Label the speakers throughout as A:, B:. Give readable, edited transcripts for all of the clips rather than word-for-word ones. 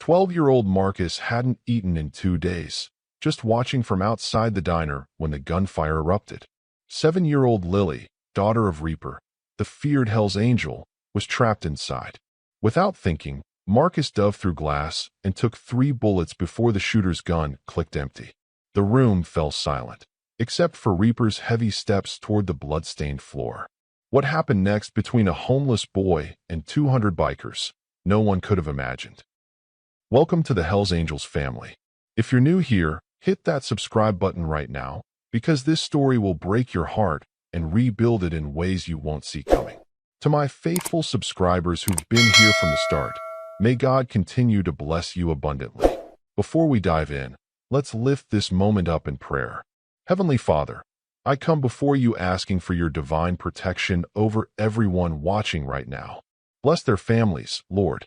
A: 12-year-old Marcus hadn't eaten in 2 days, just watching from outside the diner when the gunfire erupted. 7-year-old Lily, daughter of Reaper, the feared Hell's Angel, was trapped inside. Without thinking, Marcus dove through glass and took 3 bullets before the shooter's gun clicked empty. The room fell silent, except for Reaper's heavy steps toward the blood-stained floor. What happened next between a homeless boy and 200 bikers, no one could have imagined. Welcome to the Hell's Angels family. If you're new here, hit that subscribe button right now, because this story will break your heart and rebuild it in ways you won't see coming. To my faithful subscribers who've been here from the start, may God continue to bless you abundantly. Before we dive in, let's lift this moment up in prayer. Heavenly Father, I come before you asking for your divine protection over everyone watching right now. Bless their families, Lord.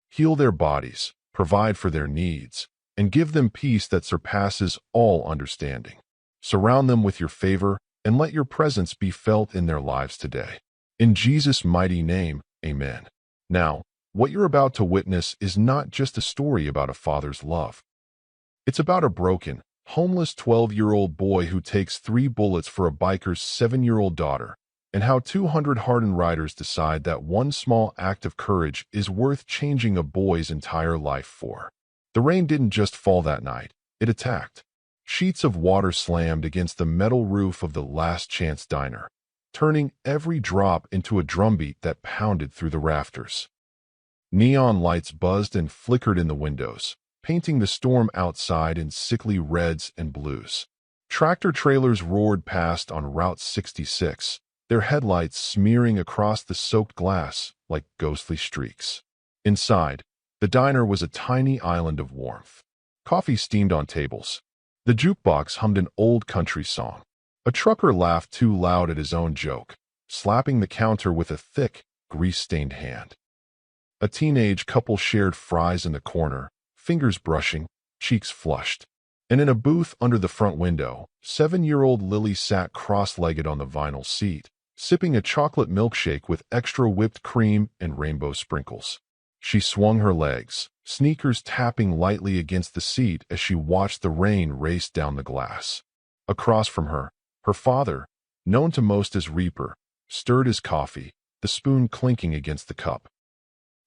A: Heal their bodies, provide for their needs, and give them peace that surpasses all understanding. Surround them with your favor and let your presence be felt in their lives today. In Jesus' mighty name, amen. Now, what you're about to witness is not just a story about a father's love. It's about a broken, homeless 12-year-old boy who takes 3 bullets for a biker's 7-year-old daughter, and how 200 hardened riders decide that one small act of courage is worth changing a boy's entire life for. The rain didn't just fall that night, it attacked. Sheets of water slammed against the metal roof of the Last Chance Diner, turning every drop into a drumbeat that pounded through the rafters. Neon lights buzzed and flickered in the windows, painting the storm outside in sickly reds and blues. Tractor trailers roared past on Route 66, their headlights smearing across the soaked glass like ghostly streaks. Inside, the diner was a tiny island of warmth. Coffee steamed on tables. The jukebox hummed an old country song. A trucker laughed too loud at his own joke, slapping the counter with a thick, grease-stained hand. A teenage couple shared fries in the corner, fingers brushing, cheeks flushed. And in a booth under the front window, 7-year-old Lily sat cross-legged on the vinyl seat, sipping a chocolate milkshake with extra whipped cream and rainbow sprinkles. She swung her legs, sneakers tapping lightly against the seat as she watched the rain race down the glass. Across from her, her father, known to most as Reaper, stirred his coffee, the spoon clinking against the cup.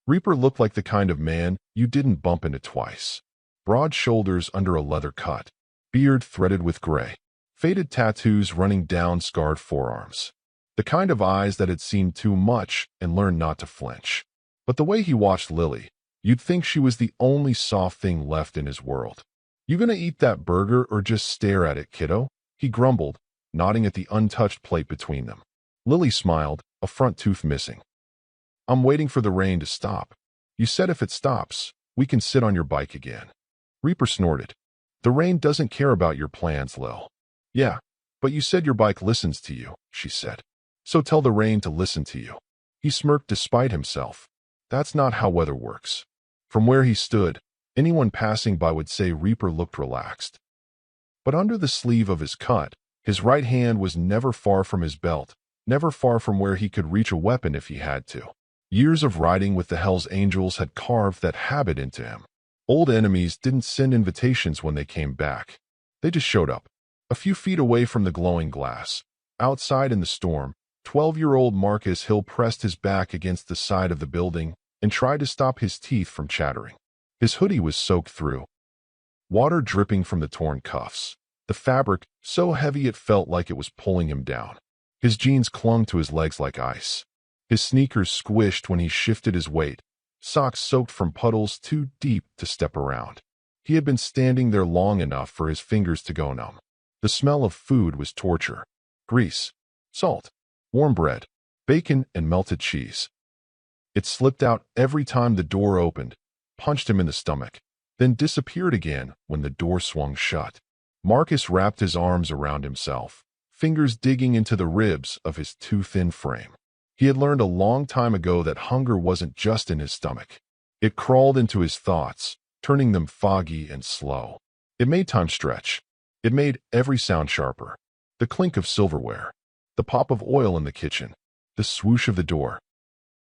A: Reaper looked like the kind of man you didn't bump into twice. Broad shoulders under a leather cut, beard threaded with gray, faded tattoos running down scarred forearms. The kind of eyes that had seen too much and learned not to flinch. But the way he watched Lily, you'd think she was the only soft thing left in his world. "You gonna eat that burger or just stare at it, kiddo?" he grumbled, nodding at the untouched plate between them. Lily smiled, a front tooth missing. "I'm waiting for the rain to stop. You said if it stops, we can sit on your bike again." Reaper snorted. "The rain doesn't care about your plans, Lil." "Yeah, but you said your bike listens to you," she said. "So tell the rain to listen to you." He smirked despite himself. That's not how weather works. From where he stood, anyone passing by would say Reaper looked relaxed. But under the sleeve of his cut, his right hand was never far from his belt, never far from where he could reach a weapon if he had to. Years of riding with the Hell's Angels had carved that habit into him. Old enemies didn't send invitations when they came back. They just showed up. A few feet away from the glowing glass, outside in the storm, 12-year-old Marcus Hill pressed his back against the side of the building and tried to stop his teeth from chattering. His hoodie was soaked through, water dripping from the torn cuffs. The fabric, so heavy it felt like it was pulling him down. His jeans clung to his legs like ice. His sneakers squished when he shifted his weight, socks soaked from puddles too deep to step around. He had been standing there long enough for his fingers to go numb. The smell of food was torture. Grease, salt, warm bread, bacon, and melted cheese. It slipped out every time the door opened, punched him in the stomach, then disappeared again when the door swung shut. Marcus wrapped his arms around himself, fingers digging into the ribs of his too thin frame. He had learned a long time ago that hunger wasn't just in his stomach. It crawled into his thoughts, turning them foggy and slow. It made time stretch. It made every sound sharper. The clink of silverware, the pop of oil in the kitchen, the swoosh of the door.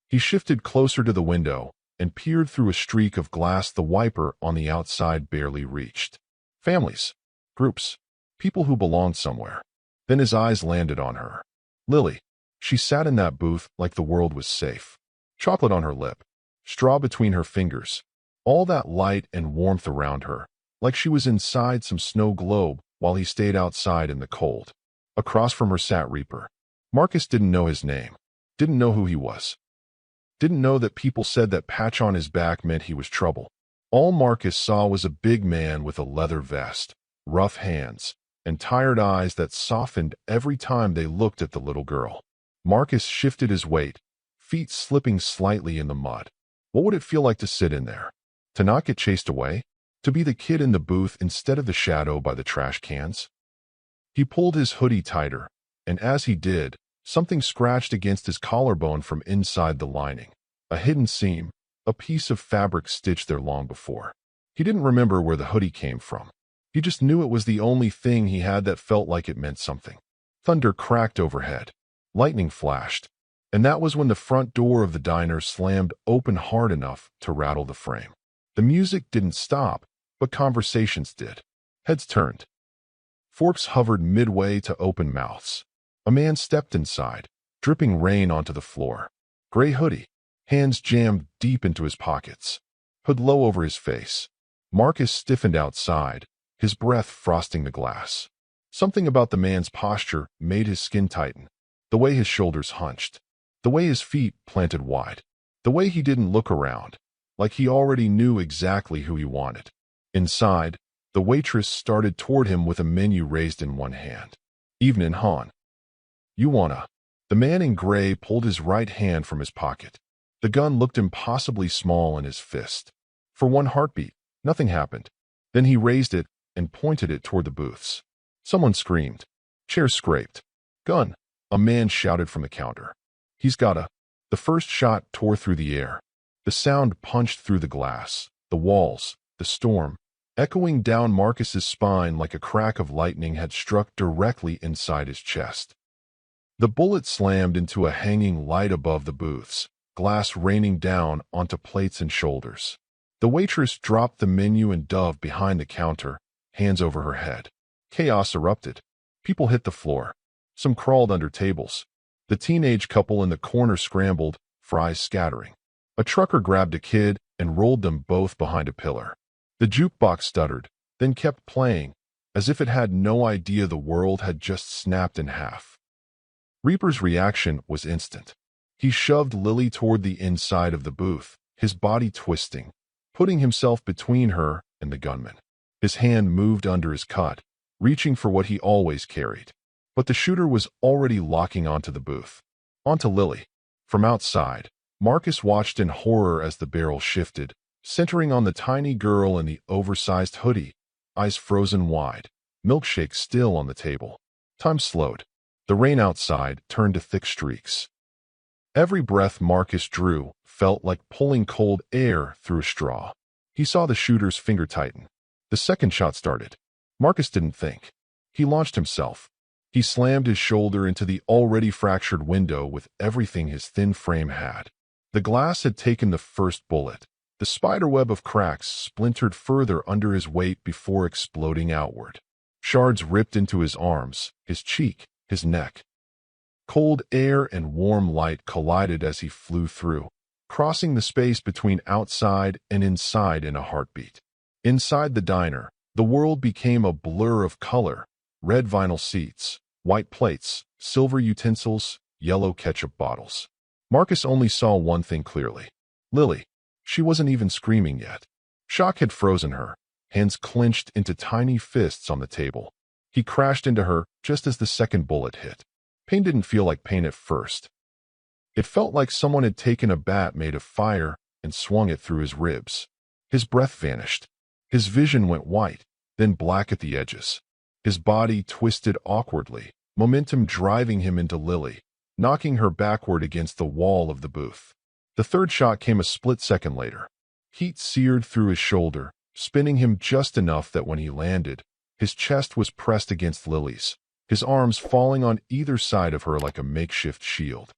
A: He shifted closer to the window, and peered through a streak of glass the wiper on the outside barely reached. Families, groups, people who belonged somewhere. Then his eyes landed on her. Lily. She sat in that booth like the world was safe. Chocolate on her lip, straw between her fingers, all that light and warmth around her, like she was inside some snow globe while he stayed outside in the cold. Across from her sat Reaper. Marcus didn't know his name, didn't know who he was. Didn't know that people said that patch on his back meant he was trouble. All Marcus saw was a big man with a leather vest, rough hands, and tired eyes that softened every time they looked at the little girl. Marcus shifted his weight, feet slipping slightly in the mud. What would it feel like to sit in there? To not get chased away? To be the kid in the booth instead of the shadow by the trash cans? He pulled his hoodie tighter, and as he did, something scratched against his collarbone from inside the lining. A hidden seam, a piece of fabric stitched there long before. He didn't remember where the hoodie came from. He just knew it was the only thing he had that felt like it meant something. Thunder cracked overhead. Lightning flashed. And that was when the front door of the diner slammed open hard enough to rattle the frame. The music didn't stop, but conversations did. Heads turned. Forks hovered midway to open mouths. A man stepped inside, dripping rain onto the floor. Gray hoodie, hands jammed deep into his pockets. Hood low over his face. Marcus stiffened outside, his breath frosting the glass. Something about the man's posture made his skin tighten. The way his shoulders hunched. The way his feet planted wide. The way he didn't look around, like he already knew exactly who he wanted. Inside, the waitress started toward him with a menu raised in one hand. "Evenin', hon. You wanna?" The man in gray pulled his right hand from his pocket. The gun looked impossibly small in his fist. For one heartbeat, nothing happened. Then he raised it and pointed it toward the booths. Someone screamed. Chairs scraped. "Gun!" A man shouted from the counter. "He's got a..." The first shot tore through the air. The sound punched through the glass, the walls, the storm, echoing down Marcus's spine like a crack of lightning had struck directly inside his chest. The bullet slammed into a hanging light above the booths, glass raining down onto plates and shoulders. The waitress dropped the menu and dove behind the counter, hands over her head. Chaos erupted. People hit the floor. Some crawled under tables. The teenage couple in the corner scrambled, fries scattering. A trucker grabbed a kid and rolled them both behind a pillar. The jukebox stuttered, then kept playing, as if it had no idea the world had just snapped in half. Reaper's reaction was instant. He shoved Lily toward the inside of the booth, his body twisting, putting himself between her and the gunman. His hand moved under his cut, reaching for what he always carried. But the shooter was already locking onto the booth. Onto Lily. From outside, Marcus watched in horror as the barrel shifted, centering on the tiny girl in the oversized hoodie, eyes frozen wide, milkshake still on the table. Time slowed. The rain outside turned to thick streaks. Every breath Marcus drew felt like pulling cold air through a straw. He saw the shooter's finger tighten. The second shot started. Marcus didn't think. He launched himself. He slammed his shoulder into the already fractured window with everything his thin frame had. The glass had taken the first bullet. The spiderweb of cracks splintered further under his weight before exploding outward. Shards ripped into his arms, his cheek, his neck. Cold air and warm light collided as he flew through, crossing the space between outside and inside in a heartbeat. Inside the diner, the world became a blur of color: red vinyl seats, white plates, silver utensils, yellow ketchup bottles. Marcus only saw one thing clearly. Lily. She wasn't even screaming yet. Shock had frozen her, hands clenched into tiny fists on the table. He crashed into her just as the second bullet hit. Pain didn't feel like pain at first. It felt like someone had taken a bat made of fire and swung it through his ribs. His breath vanished. His vision went white, then black at the edges. His body twisted awkwardly, momentum driving him into Lily, knocking her backward against the wall of the booth. The third shot came a split second later. Heat seared through his shoulder, spinning him just enough that when he landed, his chest was pressed against Lily's, his arms falling on either side of her like a makeshift shield.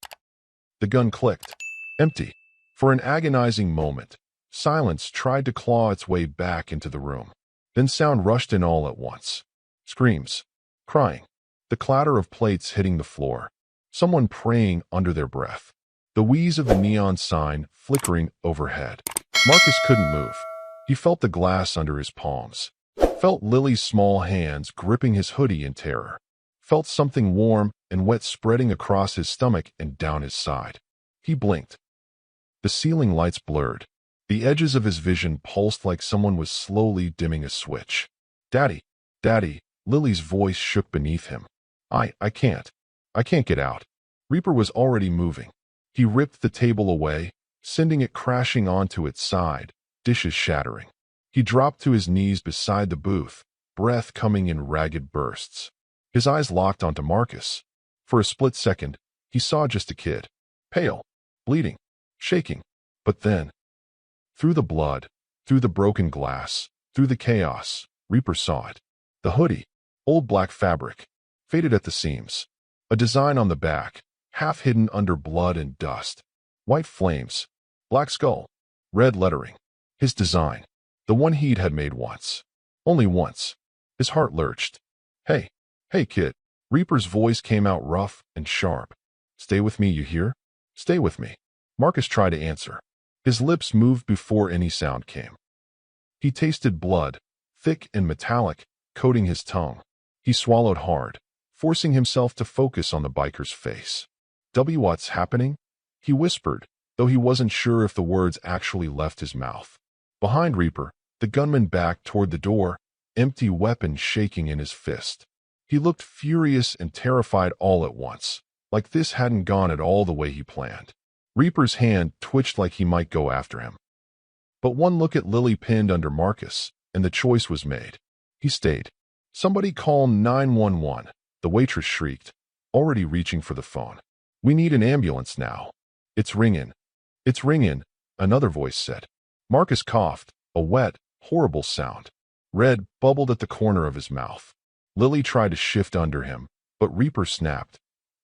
A: The gun clicked. Empty. For an agonizing moment, silence tried to claw its way back into the room. Then sound rushed in all at once. Screams, crying, the clatter of plates hitting the floor, someone praying under their breath, the wheeze of the neon sign flickering overhead. Marcus couldn't move. He felt the glass under his palms, felt Lily's small hands gripping his hoodie in terror, felt something warm and wet spreading across his stomach and down his side. He blinked. The ceiling lights blurred. The edges of his vision pulsed like someone was slowly dimming a switch. "Daddy, Daddy," Lily's voice shook beneath him. I can't. I can't get out." Reaper was already moving. He ripped the table away, sending it crashing onto its side, dishes shattering. He dropped to his knees beside the booth, breath coming in ragged bursts. His eyes locked onto Marcus. For a split second, he saw just a kid. Pale, bleeding, shaking. But then, through the blood, through the broken glass, through the chaos, Reaper saw it. The hoodie, old black fabric, faded at the seams. A design on the back, half hidden under blood and dust. White flames, black skull, red lettering. His design, the one he'd had made once. Only once. His heart lurched. Hey, kid." Reaper's voice came out rough and sharp. "Stay with me, you hear? Stay with me." Marcus tried to answer. His lips moved before any sound came. He tasted blood, thick and metallic, coating his tongue. He swallowed hard, forcing himself to focus on the biker's face. "What's happening?" he whispered, though he wasn't sure if the words actually left his mouth. Behind Reaper, the gunman backed toward the door, empty weapon shaking in his fist. He looked furious and terrified all at once, like this hadn't gone at all the way he planned. Reaper's hand twitched like he might go after him. But one look at Lily pinned under Marcus, and the choice was made. He stayed. "Somebody call 911, the waitress shrieked, already reaching for the phone. "We need an ambulance now." "It's ringing. It's ringing," another voice said. Marcus coughed, a wet, horrible sound. Red bubbled at the corner of his mouth. Lily tried to shift under him, but Reaper snapped.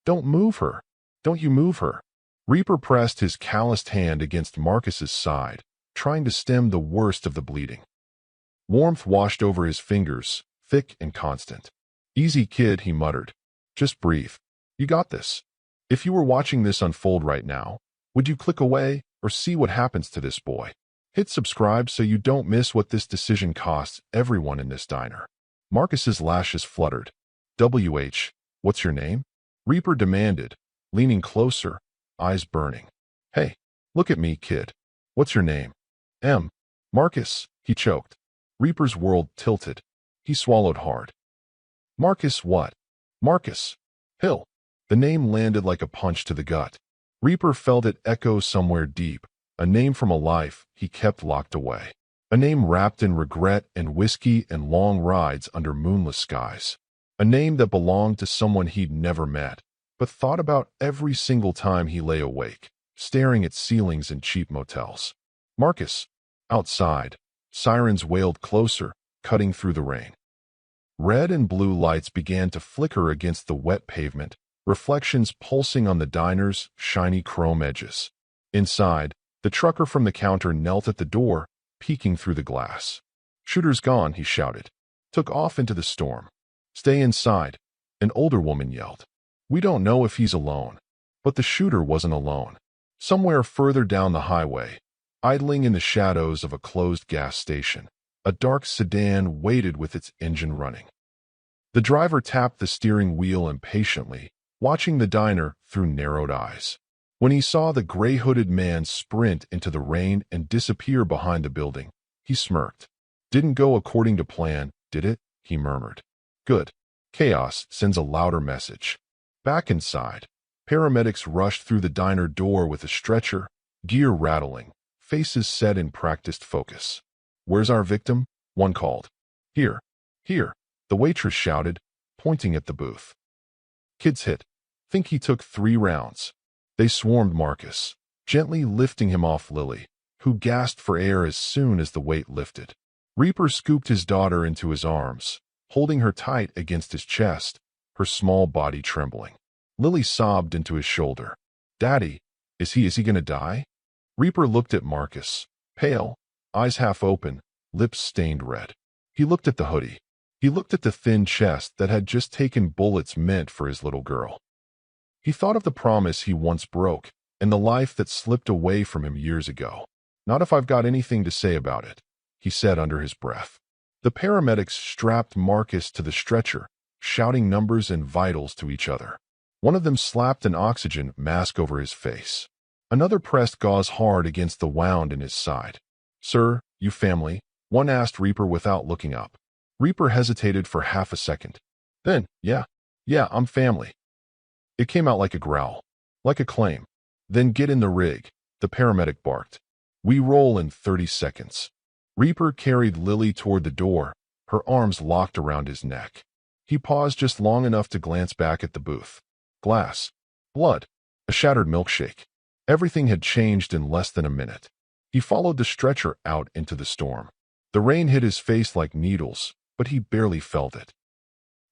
A: "Don't move her. Don't you move her." Reaper pressed his calloused hand against Marcus's side, trying to stem the worst of the bleeding. Warmth washed over his fingers, thick and constant. "Easy, kid," he muttered. "Just breathe. You got this." If you were watching this unfold right now, would you click away or see what happens to this boy? Hit subscribe so you don't miss what this decision costs everyone in this diner. Marcus's lashes fluttered. What's your name?" Reaper demanded, leaning closer, eyes burning. "Hey, look at me, kid. What's your name?" "M. Marcus," he choked. Reaper's world tilted. He swallowed hard. "Marcus what?" "Marcus Hill." The name landed like a punch to the gut. Reaper felt it echo somewhere deep, a name from a life he kept locked away. A name wrapped in regret and whiskey and long rides under moonless skies. A name that belonged to someone he'd never met, but thought about every single time he lay awake, staring at ceilings in cheap motels. Marcus. Outside, sirens wailed closer, cutting through the rain. Red and blue lights began to flicker against the wet pavement, reflections pulsing on the diner's shiny chrome edges. Inside, the trucker from the counter knelt at the door, peeking through the glass. "Shooter's gone," he shouted. "Took off into the storm." "Stay inside," an older woman yelled. "We don't know if he's alone." But the shooter wasn't alone. Somewhere further down the highway, idling in the shadows of a closed gas station, a dark sedan waited with its engine running. The driver tapped the steering wheel impatiently, watching the diner through narrowed eyes. When he saw the gray-hooded man sprint into the rain and disappear behind the building, he smirked. "Didn't go according to plan, did it?" he murmured. "Good. Chaos sends a louder message." Back inside, paramedics rushed through the diner door with a stretcher, gear rattling, faces set in practiced focus. "Where's our victim?" one called. Here, the waitress shouted, pointing at the booth. "Kid's hit. Think he took 3 rounds." They swarmed Marcus, gently lifting him off Lily, who gasped for air as soon as the weight lifted. Reaper scooped his daughter into his arms, holding her tight against his chest, her small body trembling. Lily sobbed into his shoulder. "Daddy, is he gonna die?" Reaper looked at Marcus, pale, eyes half open, lips stained red. He looked at the hoodie. He looked at the thin chest that had just taken bullets meant for his little girl. He thought of the promise he once broke and the life that slipped away from him years ago. "Not if I've got anything to say about it," he said under his breath. The paramedics strapped Marcus to the stretcher, shouting numbers and vitals to each other. One of them slapped an oxygen mask over his face. Another pressed gauze hard against the wound in his side. "Sir, you family?" one asked Reaper without looking up. Reaper hesitated for half a second. Then, yeah, I'm family." It came out like a growl, like a claim. "Then get in the rig," the paramedic barked. "We roll in 30 seconds. Reaper carried Lily toward the door, her arms locked around his neck. He paused just long enough to glance back at the booth. Glass, blood, a shattered milkshake. Everything had changed in less than a minute. He followed the stretcher out into the storm. The rain hit his face like needles, but he barely felt it.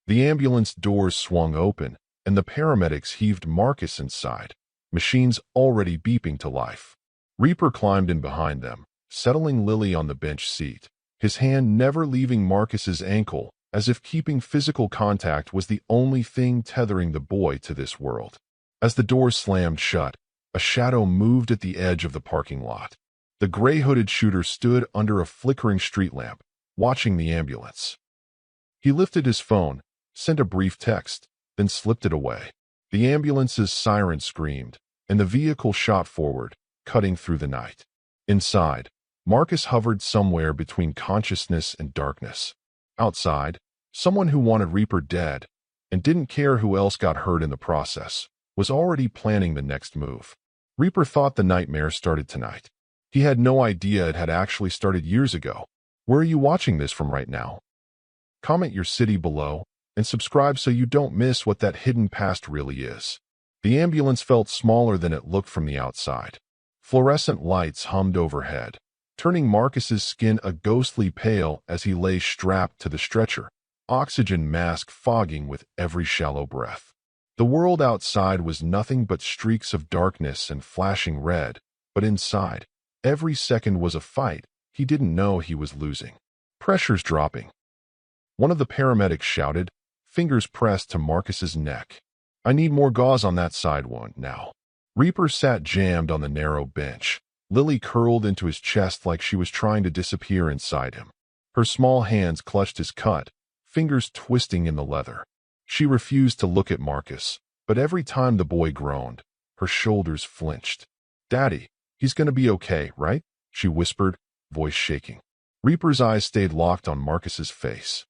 A: The ambulance doors swung open, and the paramedics heaved Marcus inside, machines already beeping to life. Reaper climbed in behind them, settling Lily on the bench seat, his hand never leaving Marcus's ankle, as if keeping physical contact was the only thing tethering the boy to this world. As the doors slammed shut, a shadow moved at the edge of the parking lot. The gray-hooded shooter stood under a flickering street lamp, watching the ambulance. He lifted his phone, sent a brief text, then slipped it away. The ambulance's siren screamed, and the vehicle shot forward, cutting through the night. Inside, Marcus hovered somewhere between consciousness and darkness. Outside, someone who wanted Reaper dead, and didn't care who else got hurt in the process, was already planning the next move. Reaper thought the nightmare started tonight. He had no idea it had actually started years ago. Where are you watching this from right now? Comment your city below, and subscribe so you don't miss what that hidden past really is. The ambulance felt smaller than it looked from the outside. Fluorescent lights hummed overhead, turning Marcus's skin a ghostly pale as he lay strapped to the stretcher, oxygen mask fogging with every shallow breath. The world outside was nothing but streaks of darkness and flashing red, but inside, every second was a fight he didn't know he was losing. Pressure's dropping. One of the paramedics shouted, fingers pressed to Marcus's neck. "I need more gauze on that side one now." Reaper sat jammed on the narrow bench. Lily curled into his chest like she was trying to disappear inside him. Her small hands clutched his cut, fingers twisting in the leather. She refused to look at Marcus, but every time the boy groaned, her shoulders flinched. "Daddy, he's gonna be okay, right?" she whispered, voice shaking. Reaper's eyes stayed locked on Marcus's face.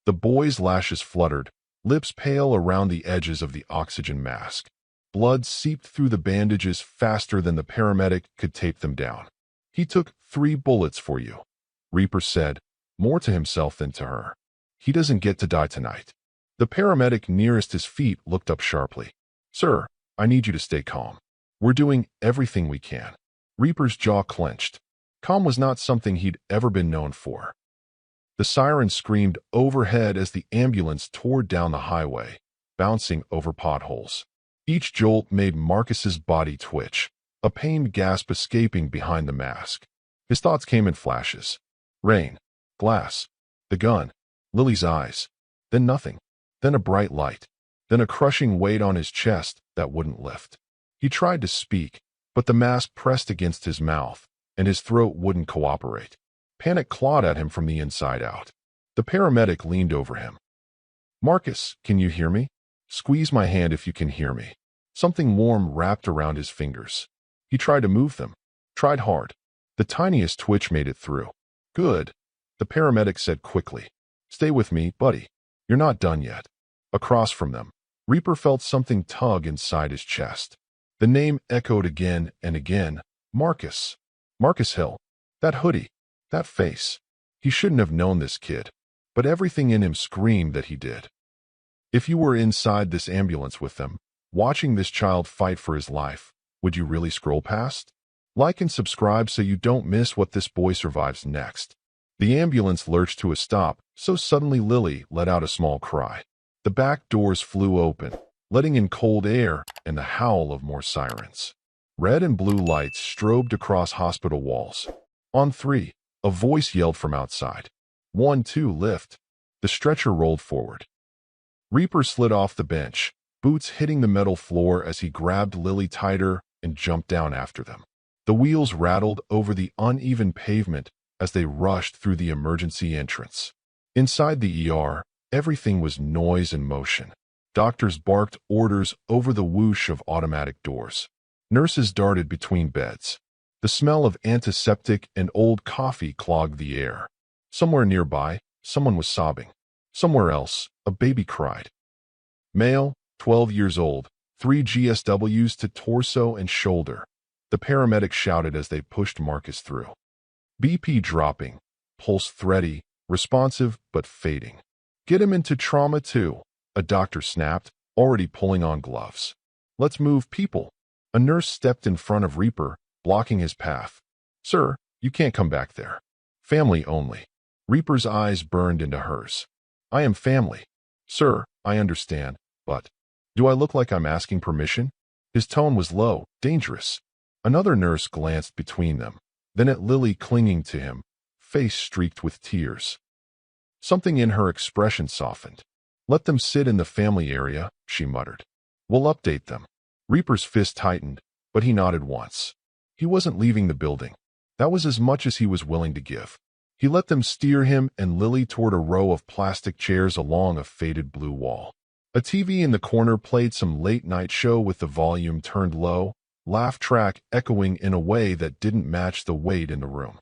A: The boy's lashes fluttered, lips pale around the edges of the oxygen mask. Blood seeped through the bandages faster than the paramedic could tape them down. "He took 3 bullets for you," Reaper said, more to himself than to her. "He doesn't get to die tonight." The paramedic nearest his feet looked up sharply. "Sir, I need you to stay calm. We're doing everything we can." Reaper's jaw clenched. Calm was not something he'd ever been known for. The siren screamed overhead as the ambulance tore down the highway, bouncing over potholes. Each jolt made Marcus's body twitch, a pained gasp escaping behind the mask. His thoughts came in flashes. Rain, glass, the gun, Lily's eyes, then nothing, then a bright light, then a crushing weight on his chest that wouldn't lift. He tried to speak, but the mask pressed against his mouth, and his throat wouldn't cooperate. Panic clawed at him from the inside out. The paramedic leaned over him. "Marcus, can you hear me? Squeeze my hand if you can hear me." Something warm wrapped around his fingers. He tried to move them, tried hard. The tiniest twitch made it through. "Good," the paramedic said quickly. "Stay with me, buddy. You're not done yet." Across from them, Reaper felt something tug inside his chest. The name echoed again and again. Marcus. Marcus Hill. That hoodie. That face. He shouldn't have known this kid, but everything in him screamed that he did. If you were inside this ambulance with them, watching this child fight for his life, would you really scroll past? Like and subscribe so you don't miss what this boy survives next. The ambulance lurched to a stop, so suddenly Lily let out a small cry. The back doors flew open, letting in cold air and the howl of more sirens. Red and blue lights strobed across hospital walls. On three, a voice yelled from outside. 1, 2, lift. The stretcher rolled forward. Reaper slid off the bench, boots hitting the metal floor as he grabbed Lily tighter and jumped down after them. The wheels rattled over the uneven pavement as they rushed through the emergency entrance. Inside the ER, everything was noise and motion. Doctors barked orders over the whoosh of automatic doors. Nurses darted between beds. The smell of antiseptic and old coffee clogged the air. Somewhere nearby, someone was sobbing. Somewhere else, a baby cried. Male, 12 years old, 3 GSWs to torso and shoulder. The paramedic shouted as they pushed Marcus through. BP dropping, pulse thready, responsive but fading. Get him into trauma too, a doctor snapped, already pulling on gloves. Let's move people. A nurse stepped in front of Reaper, blocking his path. Sir, you can't come back there. Family only. Reaper's eyes burned into hers. I am family. Sir, I understand, but do I look like I'm asking permission? His tone was low, dangerous. Another nurse glanced between them, then at Lily clinging to him, face streaked with tears. Something in her expression softened. Let them sit in the family area, she muttered. We'll update them. Reaper's fist tightened, but he nodded once. He wasn't leaving the building. That was as much as he was willing to give. He let them steer him and Lily toward a row of plastic chairs along a faded blue wall. A TV in the corner played some late-night show with the volume turned low, laugh track echoing in a way that didn't match the weight in the room.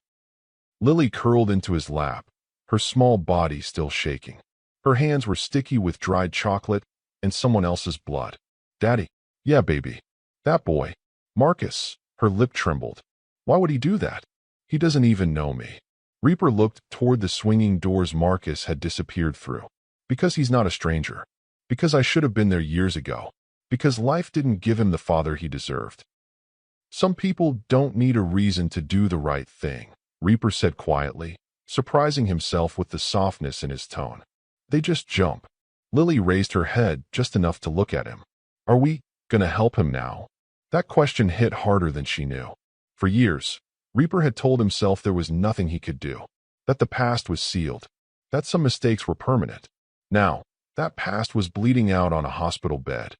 A: Lily curled into his lap, her small body still shaking. Her hands were sticky with dried chocolate and someone else's blood. Daddy. Yeah, baby. That boy. Marcus. Her lip trembled. Why would he do that? He doesn't even know me. Reaper looked toward the swinging doors Marcus had disappeared through. Because he's not a stranger. Because I should have been there years ago. Because life didn't give him the father he deserved. Some people don't need a reason to do the right thing, Reaper said quietly, surprising himself with the softness in his tone. They just jump. Lily raised her head just enough to look at him. Are we gonna help him now? That question hit harder than she knew. For years, Reaper had told himself there was nothing he could do, that the past was sealed, that some mistakes were permanent. Now, that past was bleeding out on a hospital bed.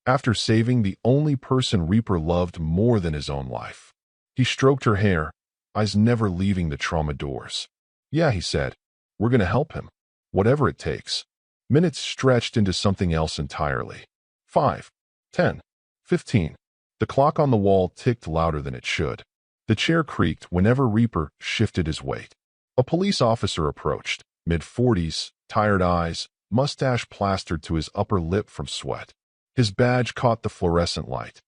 A: After saving the only person Reaper loved more than his own life, he stroked her hair, eyes never leaving the trauma doors. Yeah, he said, we're gonna help him. Whatever it takes. Minutes stretched into something else entirely. 5, 10, 15. The clock on the wall ticked louder than it should. The chair creaked whenever Reaper shifted his weight. A police officer approached, mid-40s, tired eyes, mustache plastered to his upper lip from sweat. His badge caught the fluorescent light.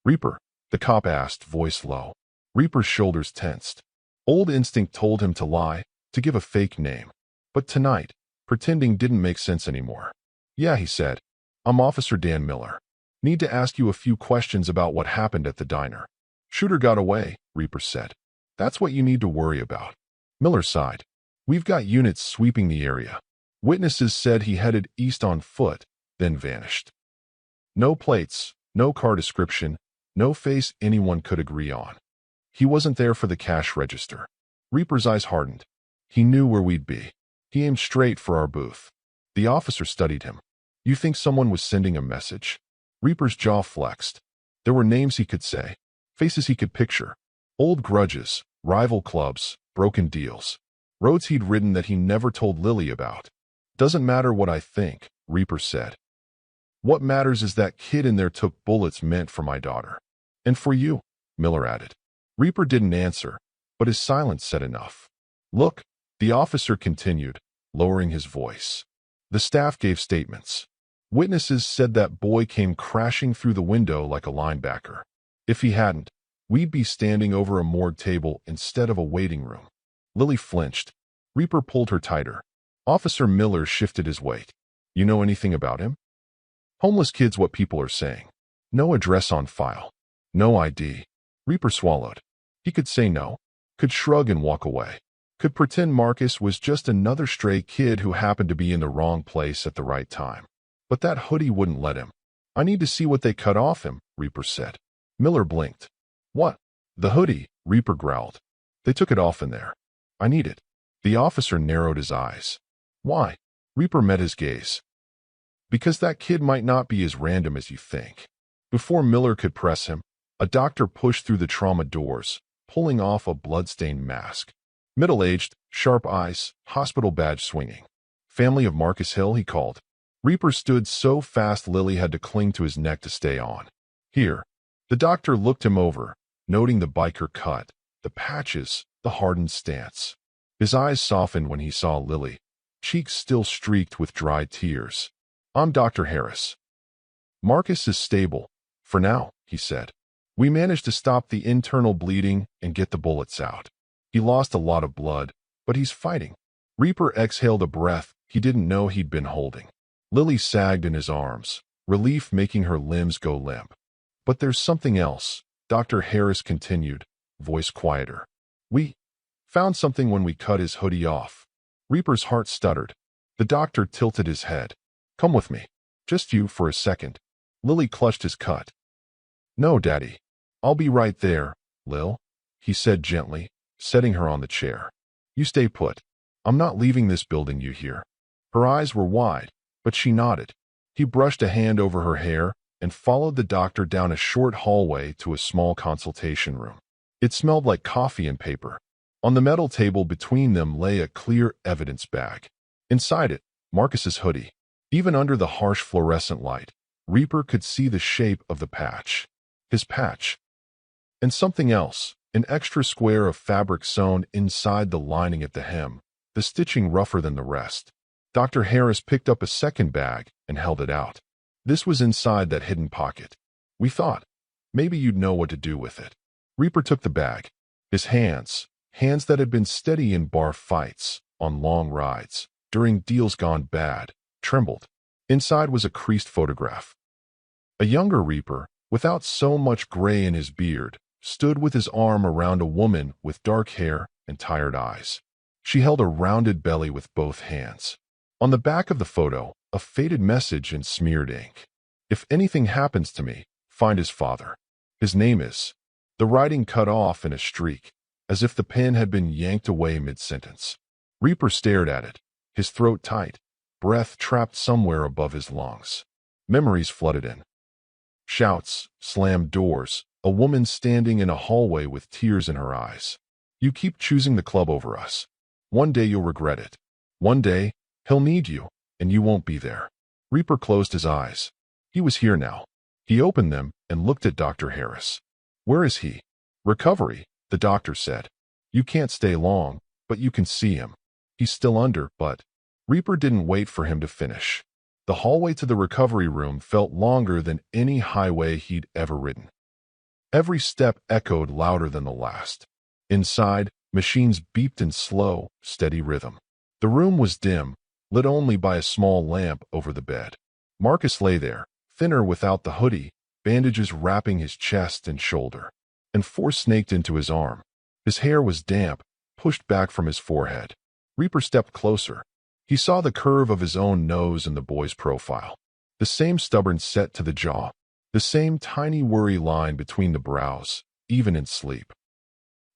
A: Reaper, the cop asked, voice low. Reaper's shoulders tensed. Old instinct told him to lie, to give a fake name. But tonight, pretending didn't make sense anymore. Yeah, he said. I'm Officer Dan Miller. Need to ask you a few questions about what happened at the diner. Shooter got away, Reaper said. That's what you need to worry about. Miller sighed. We've got units sweeping the area. Witnesses said he headed east on foot, then vanished. No plates, no car description, no face anyone could agree on. He wasn't there for the cash register. Reaper's eyes hardened. He knew where we'd be. He aimed straight for our booth. The officer studied him. You think someone was sending a message? Reaper's jaw flexed. There were names he could say, faces he could picture. Old grudges, rival clubs, broken deals. Roads he'd ridden that he never told Lily about. Doesn't matter what I think, Reaper said. What matters is that kid in there took bullets meant for my daughter. And for you, Miller added. Reaper didn't answer, but his silence said enough. Look, the officer continued, lowering his voice. The staff gave statements. Witnesses said that boy came crashing through the window like a linebacker. If he hadn't, we'd be standing over a morgue table instead of a waiting room. Lily flinched. Reaper pulled her tighter. Officer Miller shifted his weight. You know anything about him? Homeless kid's what people are saying. No address on file. No ID. Reaper swallowed. He could say no, could shrug and walk away, could pretend Marcus was just another stray kid who happened to be in the wrong place at the right time. But that hoodie wouldn't let him. I need to see what they cut off him, Reaper said. Miller blinked. What? The hoodie, Reaper growled. They took it off in there. I need it. The officer narrowed his eyes. Why? Reaper met his gaze. Because that kid might not be as random as you think. Before Miller could press him, a doctor pushed through the trauma doors, pulling off a blood-stained mask. Middle-aged, sharp eyes, hospital badge swinging. Family of Marcus Hill, he called. Reaper stood so fast Lily had to cling to his neck to stay on. Here. The doctor looked him over, noting the biker cut, the patches, the hardened stance. His eyes softened when he saw Lily, cheeks still streaked with dry tears. I'm Dr. Harris. Marcus is stable. For now, he said. We managed to stop the internal bleeding and get the bullets out. He lost a lot of blood, but he's fighting. Reaper exhaled a breath he didn't know he'd been holding. Lily sagged in his arms, relief making her limbs go limp. But there's something else, Dr. Harris continued, voice quieter. We found something when we cut his hoodie off. Reaper's heart stuttered. The doctor tilted his head. Come with me. Just you for a second. Lily clutched his cut. No, Daddy. I'll be right there, Lil, he said gently, setting her on the chair. You stay put. I'm not leaving this building, you hear? Her eyes were wide, but she nodded. He brushed a hand over her hair and followed the doctor down a short hallway to a small consultation room. It smelled like coffee and paper. On the metal table between them lay a clear evidence bag. Inside it, Marcus's hoodie. Even under the harsh fluorescent light, Reaper could see the shape of the patch. His patch. And something else, an extra square of fabric sewn inside the lining at the hem, the stitching rougher than the rest. Dr. Harris picked up a second bag and held it out. This was inside that hidden pocket. We thought, maybe you'd know what to do with it. Reaper took the bag. His hands that had been steady in bar fights, on long rides, during deals gone bad, trembled. Inside was a creased photograph. A younger Reaper, without so much gray in his beard, stood with his arm around a woman with dark hair and tired eyes. She held a rounded belly with both hands. On the back of the photo, a faded message in smeared ink. If anything happens to me, find his father. His name is. The writing cut off in a streak, as if the pen had been yanked away mid-sentence. Reaper stared at it, his throat tight, breath trapped somewhere above his lungs. Memories flooded in. Shouts, slammed doors, a woman standing in a hallway with tears in her eyes. You keep choosing the club over us. One day you'll regret it. One day, he'll need you, and you won't be there. Reaper closed his eyes. He was here now. He opened them and looked at Dr. Harris. Where is he? Recovery, the doctor said. You can't stay long, but you can see him. He's still under, but... Reaper didn't wait for him to finish. The hallway to the recovery room felt longer than any highway he'd ever ridden. Every step echoed louder than the last. Inside, machines beeped in slow, steady rhythm. The room was dim, lit only by a small lamp over the bed. Marcus lay there, thinner without the hoodie, bandages wrapping his chest and shoulder, and force snaked into his arm. His hair was damp, pushed back from his forehead. Reaper stepped closer. He saw the curve of his own nose in the boy's profile. The same stubborn set to the jaw. The same tiny worry line between the brows, even in sleep.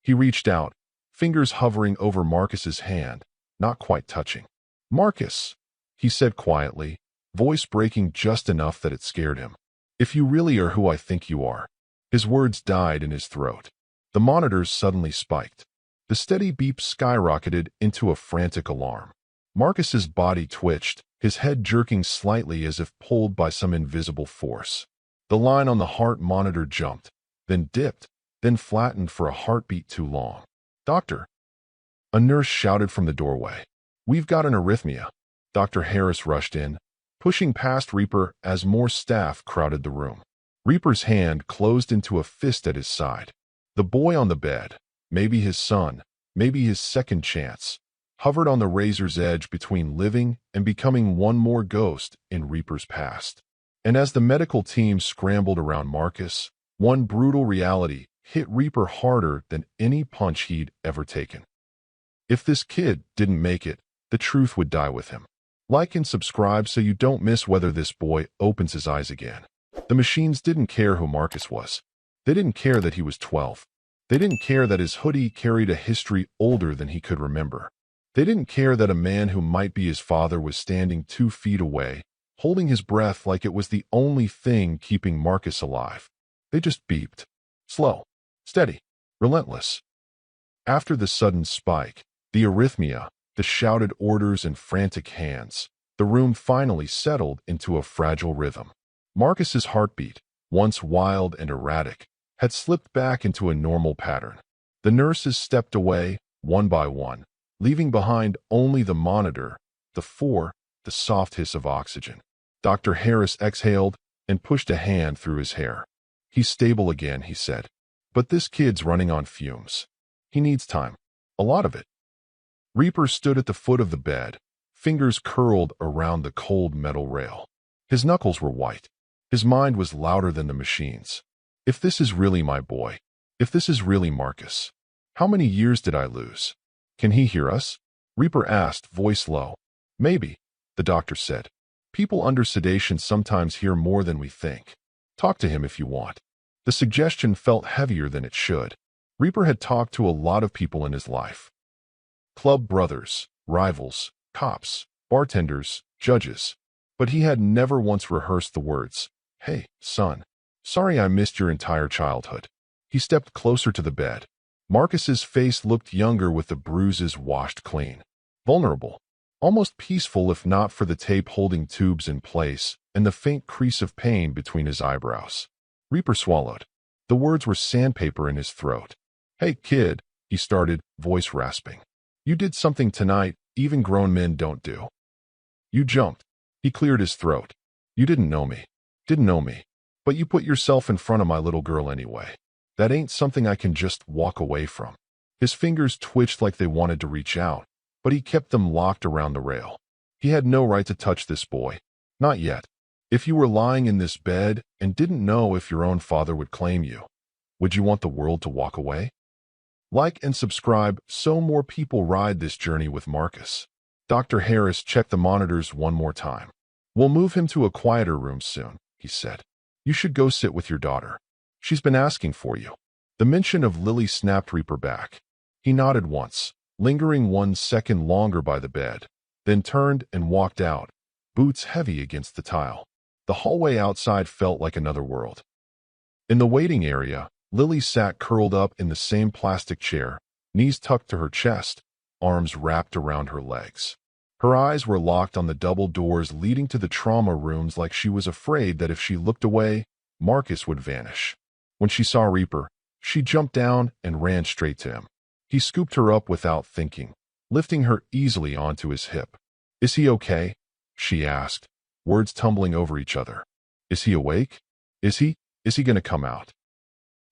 A: He reached out, fingers hovering over Marcus's hand, not quite touching. Marcus, he said quietly, voice breaking just enough that it scared him. If you really are who I think you are. His words died in his throat. The monitors suddenly spiked. The steady beep skyrocketed into a frantic alarm. Marcus's body twitched, his head jerking slightly as if pulled by some invisible force. The line on the heart monitor jumped, then dipped, then flattened for a heartbeat too long. Doctor! A nurse shouted from the doorway. We've got an arrhythmia. Dr. Harris rushed in, pushing past Reaper as more staff crowded the room. Reaper's hand closed into a fist at his side. The boy on the bed, maybe his son, maybe his second chance, hovered on the razor's edge between living and becoming one more ghost in Reaper's past. And as the medical team scrambled around Marcus, one brutal reality hit Reaper harder than any punch he'd ever taken. If this kid didn't make it, the truth would die with him. Like and subscribe so you don't miss whether this boy opens his eyes again. The machines didn't care who Marcus was. They didn't care that he was 12. They didn't care that his hoodie carried a history older than he could remember. They didn't care that a man who might be his father was standing 2 feet away, holding his breath like it was the only thing keeping Marcus alive. They just beeped. Slow, steady, relentless. After the sudden spike, the arrhythmia, the shouted orders and frantic hands, the room finally settled into a fragile rhythm. Marcus's heartbeat, once wild and erratic, had slipped back into a normal pattern. The nurses stepped away, one by one, leaving behind only the monitor, the soft hiss of oxygen. Dr. Harris exhaled and pushed a hand through his hair. He's stable again, he said. But this kid's running on fumes. He needs time. A lot of it. Reaper stood at the foot of the bed, fingers curled around the cold metal rail. His knuckles were white. His mind was louder than the machines. If this is really my boy, if this is really Marcus, how many years did I lose? Can he hear us? Reaper asked, voice low. Maybe, the doctor said. People under sedation sometimes hear more than we think. Talk to him if you want. The suggestion felt heavier than it should. Reaper had talked to a lot of people in his life. Club brothers, rivals, cops, bartenders, judges. But he had never once rehearsed the words, "Hey, son. Sorry I missed your entire childhood." He stepped closer to the bed. Marcus's face looked younger with the bruises washed clean. Vulnerable. Almost peaceful if not for the tape holding tubes in place and the faint crease of pain between his eyebrows. Reaper swallowed. The words were sandpaper in his throat. "Hey, kid," he started, voice rasping. "You did something tonight even grown men don't do. You jumped." He cleared his throat. "You didn't know me. Didn't know me. But you put yourself in front of my little girl anyway. That ain't something I can just walk away from." His fingers twitched like they wanted to reach out, but he kept them locked around the rail. He had no right to touch this boy. Not yet. If you were lying in this bed and didn't know if your own father would claim you, would you want the world to walk away? Like and subscribe so more people ride this journey with Marcus. Dr. Harris checked the monitors one more time. "We'll move him to a quieter room soon," he said. "You should go sit with your daughter. She's been asking for you." The mention of Lily snapped Reaper back. He nodded once, lingering 1 second longer by the bed, then turned and walked out, boots heavy against the tile. The hallway outside felt like another world. In the waiting area, Lily sat curled up in the same plastic chair, knees tucked to her chest, arms wrapped around her legs. Her eyes were locked on the double doors leading to the trauma rooms like she was afraid that if she looked away, Marcus would vanish. When she saw Reaper, she jumped down and ran straight to him. He scooped her up without thinking, lifting her easily onto his hip. "Is he okay?" she asked, words tumbling over each other. "Is he awake? Is he gonna come out?"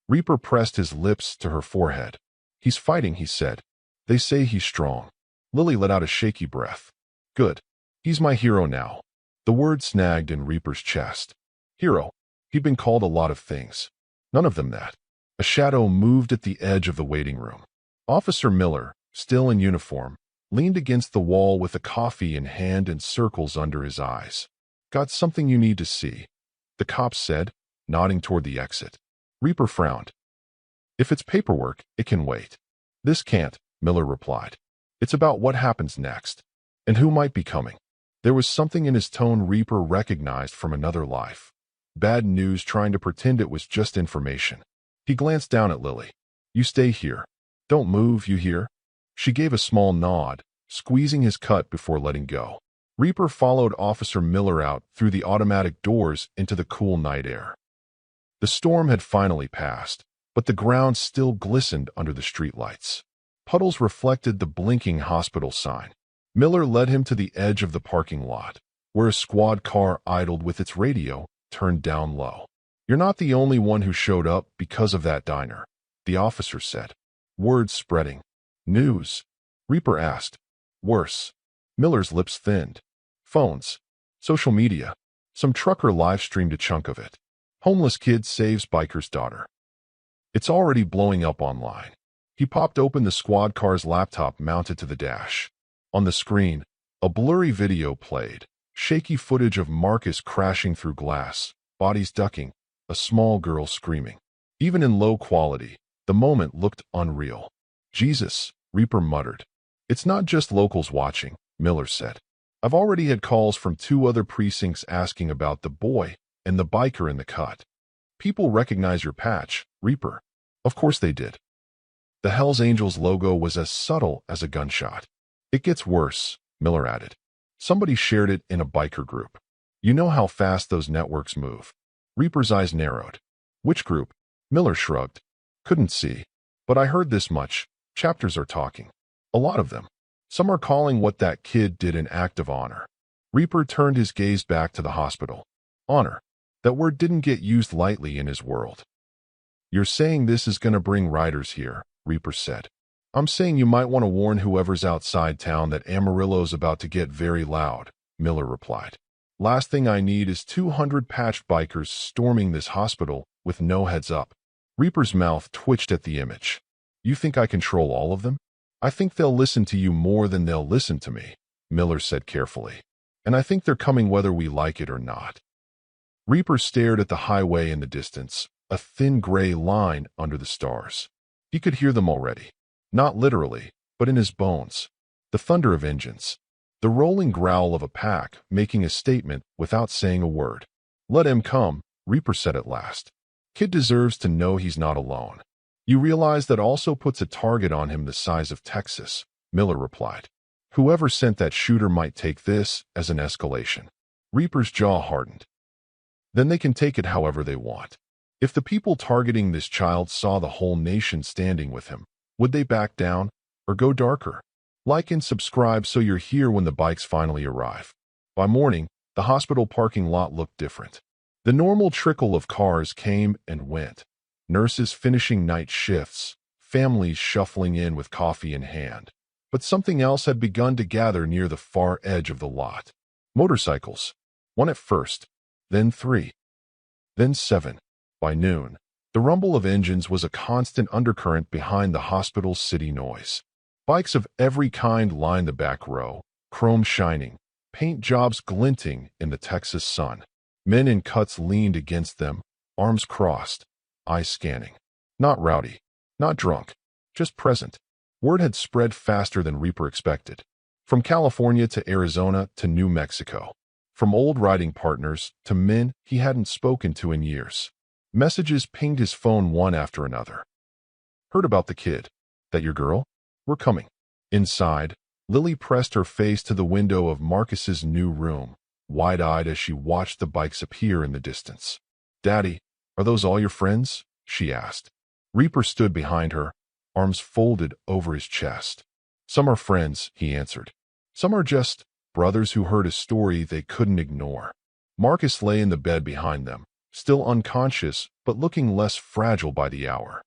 A: Reaper pressed his lips to her forehead. "He's fighting," he said. "They say he's strong." Lily let out a shaky breath. "Good. He's my hero now." The word snagged in Reaper's chest. Hero. He'd been called a lot of things. None of them that. A shadow moved at the edge of the waiting room. Officer Miller, still in uniform, leaned against the wall with a coffee in hand and circles under his eyes. "Got something you need to see," the cop said, nodding toward the exit. Reaper frowned. "If it's paperwork, it can wait." "This can't," Miller replied. "It's about what happens next, and who might be coming." There was something in his tone Reaper recognized from another life. Bad news trying to pretend it was just information. He glanced down at Lily. "You stay here. Don't move, you hear?" She gave a small nod, squeezing his cut before letting go. Reaper followed Officer Miller out through the automatic doors into the cool night air. The storm had finally passed, but the ground still glistened under the streetlights. Puddles reflected the blinking hospital sign. Miller led him to the edge of the parking lot, where a squad car idled with its radio turned down low. "You're not the only one who showed up because of that diner," the officer said. Words spreading. "News?" Reaper asked. "Worse." Miller's lips thinned. "Phones. Social media. Some trucker live-streamed a chunk of it. Homeless kid saves biker's daughter. It's already blowing up online." He popped open the squad car's laptop mounted to the dash. On the screen, a blurry video played, shaky footage of Marcus crashing through glass, bodies ducking, a small girl screaming. Even in low quality, the moment looked unreal. Jesus, Reaper muttered. It's not just locals watching, Miller said. I've already had calls from 2 other precincts asking about the boy and the biker in the cut. People recognize your patch, Reaper. Of course they did. The Hells Angels logo was as subtle as a gunshot. It gets worse, Miller added. Somebody shared it in a biker group. You know how fast those networks move. Reaper's eyes narrowed. Which group? Miller shrugged. Couldn't see. But I heard this much. Chapters are talking. A lot of them. Some are calling what that kid did an act of honor. Reaper turned his gaze back to the hospital. Honor. That word didn't get used lightly in his world. You're saying this is going to bring riders here, Reaper said. I'm saying you might want to warn whoever's outside town that Amarillo's about to get very loud, Miller replied. Last thing I need is 200 patched bikers storming this hospital with no heads up. Reaper's mouth twitched at the image. You think I control all of them? I think they'll listen to you more than they'll listen to me, Miller said carefully. And I think they're coming whether we like it or not. Reaper stared at the highway in the distance, a thin gray line under the stars. He could hear them already. Not literally, but in his bones. The thunder of engines. The rolling growl of a pack making a statement without saying a word. Let him come, Reaper said at last. Kid deserves to know he's not alone. You realize that also puts a target on him the size of Texas, Miller replied. Whoever sent that shooter might take this as an escalation. Reaper's jaw hardened. Then they can take it however they want. If the people targeting this child saw the whole nation standing with him, would they back down or go darker? Like and subscribe so you're here when the bikes finally arrive. By morning, the hospital parking lot looked different. The normal trickle of cars came and went. Nurses finishing night shifts, families shuffling in with coffee in hand. But something else had begun to gather near the far edge of the lot. Motorcycles. 1 at first, then 3, then 7. By noon, the rumble of engines was a constant undercurrent behind the hospital's city noise. Bikes of every kind lined the back row, chrome shining, paint jobs glinting in the Texas sun. Men in cuts leaned against them, arms crossed, eyes scanning. Not rowdy, not drunk, just present. Word had spread faster than Reaper expected. From California to Arizona to New Mexico. From old riding partners to men he hadn't spoken to in years. Messages pinged his phone one after another. Heard about the kid. That your girl? We're coming. Inside, Lily pressed her face to the window of Marcus's new room, wide-eyed as she watched the bikes appear in the distance. Daddy, are those all your friends? She asked. Reaper stood behind her, arms folded over his chest. Some are friends, he answered. Some are just brothers who heard a story they couldn't ignore. Marcus lay in the bed behind them, still unconscious but looking less fragile by the hour.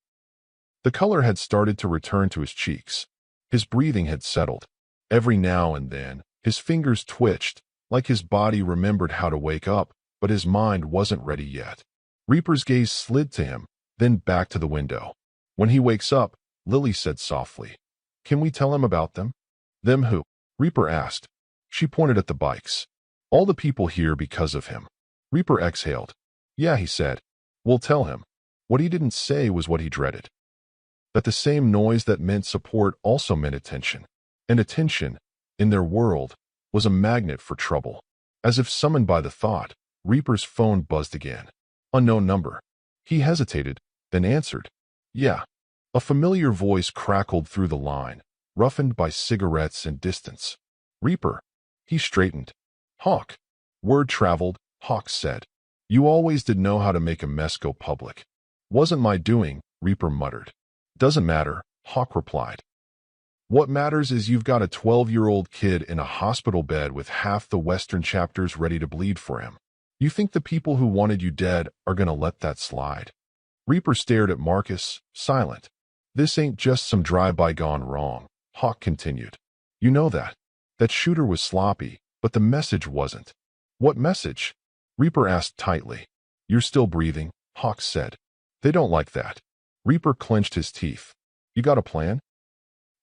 A: The color had started to return to his cheeks. His breathing had settled. Every now and then, his fingers twitched, like his body remembered how to wake up, but his mind wasn't ready yet. Reaper's gaze slid to him, then back to the window. When he wakes up, Lily said softly, Can we tell him about them? Them who? Reaper asked. She pointed at the bikes. All the people here because of him. Reaper exhaled. Yeah, he said. We'll tell him. What he didn't say was what he dreaded. That the same noise that meant support also meant attention. And attention, in their world, was a magnet for trouble. As if summoned by the thought, Reaper's phone buzzed again. Unknown number. He hesitated, then answered. Yeah. A familiar voice crackled through the line, roughened by cigarettes and distance. Reaper. He straightened. Hawk. Word traveled, Hawk said. You always did know how to make a mess go public. Wasn't my doing, Reaper muttered. Doesn't matter, Hawk replied. What matters is you've got a 12-year-old kid in a hospital bed with half the Western chapters ready to bleed for him. You think the people who wanted you dead are going to let that slide? Reaper stared at Marcus, silent. This ain't just some drive-by gone wrong, Hawk continued. You know that. That shooter was sloppy, but the message wasn't. What message? Reaper asked tightly. You're still breathing, Hawk said. They don't like that. Reaper clenched his teeth. You got a plan?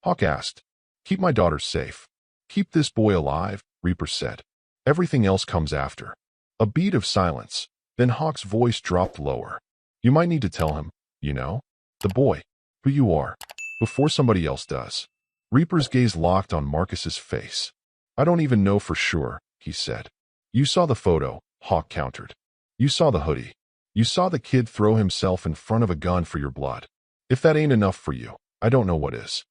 A: Hawk asked. Keep my daughter safe. Keep this boy alive, Reaper said. Everything else comes after. A beat of silence. Then Hawk's voice dropped lower. You might need to tell him, You know? The boy. Who you are. Before somebody else does. Reaper's gaze locked on Marcus's face. I don't even know for sure, he said. You saw the photo, Hawk countered. You saw the hoodie. You saw the kid throw himself in front of a gun for your blood. If that ain't enough for you, I don't know what is.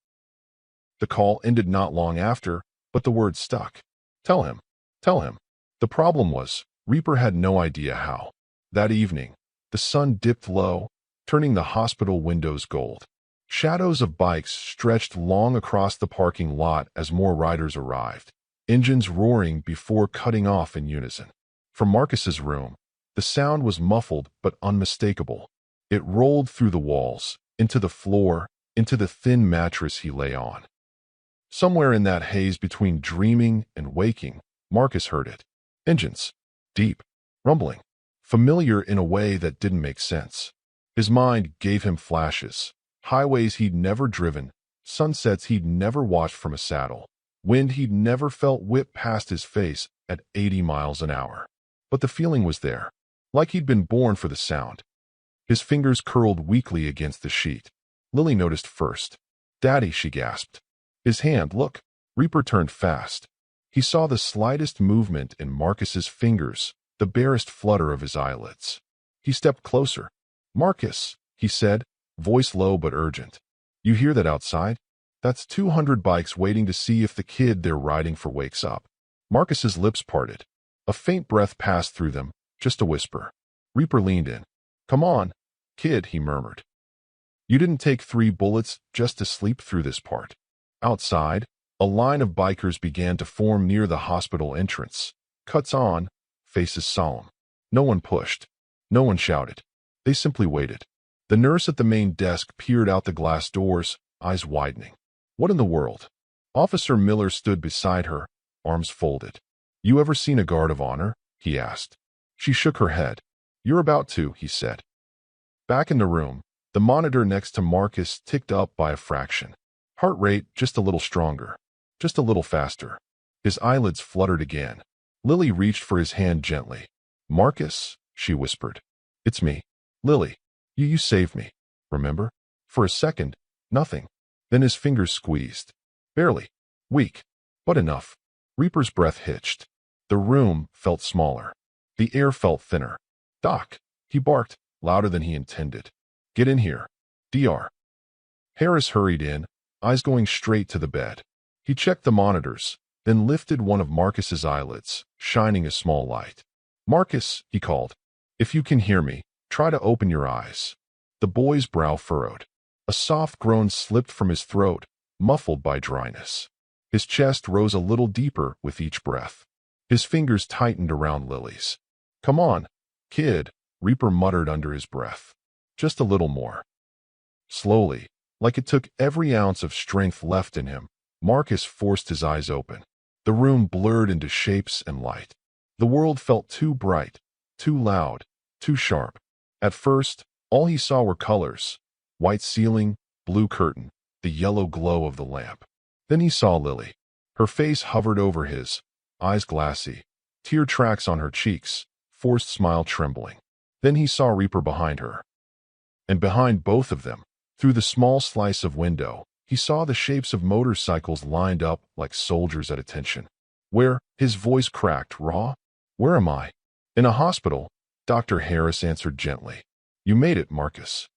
A: The call ended not long after, but the words stuck. Tell him. Tell him. The problem was, Reaper had no idea how. That evening, the sun dipped low, turning the hospital windows gold. Shadows of bikes stretched long across the parking lot as more riders arrived, engines roaring before cutting off in unison. From Marcus's room, the sound was muffled but unmistakable. It rolled through the walls, into the floor, into the thin mattress he lay on. Somewhere in that haze between dreaming and waking, Marcus heard it. Engines. Deep. Rumbling. Familiar in a way that didn't make sense. His mind gave him flashes. Highways he'd never driven, sunsets he'd never watched from a saddle, wind he'd never felt whip past his face at 80 miles an hour. But the feeling was there, like he'd been born for the sound. His fingers curled weakly against the sheet. Lily noticed first. Daddy, she gasped. His hand, look. Reaper turned fast. He saw the slightest movement in Marcus's fingers, the barest flutter of his eyelids. He stepped closer. Marcus, he said, voice low but urgent. You hear that outside? That's 200 bikes waiting to see if the kid they're riding for wakes up. Marcus's lips parted. A faint breath passed through them, just a whisper. Reaper leaned in. Come on, kid, he murmured. You didn't take 3 bullets just to sleep through this part. Outside, a line of bikers began to form near the hospital entrance. Cuts on, faces solemn. No one pushed. No one shouted. They simply waited. The nurse at the main desk peered out the glass doors, eyes widening. What in the world? Officer Miller stood beside her, arms folded. You ever seen a guard of honor? He asked. She shook her head. You're about to, he said. Back in the room, the monitor next to Marcus ticked up by a fraction. Heart rate just a little stronger, just a little faster. His eyelids fluttered again. Lily reached for his hand gently. Marcus, she whispered. It's me. Lily. You saved me. Remember? For a second, nothing. Then his fingers squeezed. Barely. Weak. But enough. Reaper's breath hitched. The room felt smaller. The air felt thinner. Doc, he barked, louder than he intended. Get in here. Dr. Harris hurried in, eyes going straight to the bed. He checked the monitors, then lifted one of Marcus's eyelids, shining a small light. Marcus, he called. If you can hear me, try to open your eyes. The boy's brow furrowed. A soft groan slipped from his throat, muffled by dryness. His chest rose a little deeper with each breath. His fingers tightened around Lily's. Come on, kid, Reaper muttered under his breath. Just a little more. Slowly, like it took every ounce of strength left in him, Marcus forced his eyes open. The room blurred into shapes and light. The world felt too bright, too loud, too sharp. At first, all he saw were colors. White ceiling, blue curtain, the yellow glow of the lamp. Then he saw Lily. Her face hovered over his, eyes glassy, tear tracks on her cheeks, forced smile trembling. Then he saw Reaper behind her. And behind both of them, through the small slice of window, he saw the shapes of motorcycles lined up like soldiers at attention. Where? His voice cracked, raw. Where am I? In a hospital, Dr. Harris answered gently. You made it, Marcus.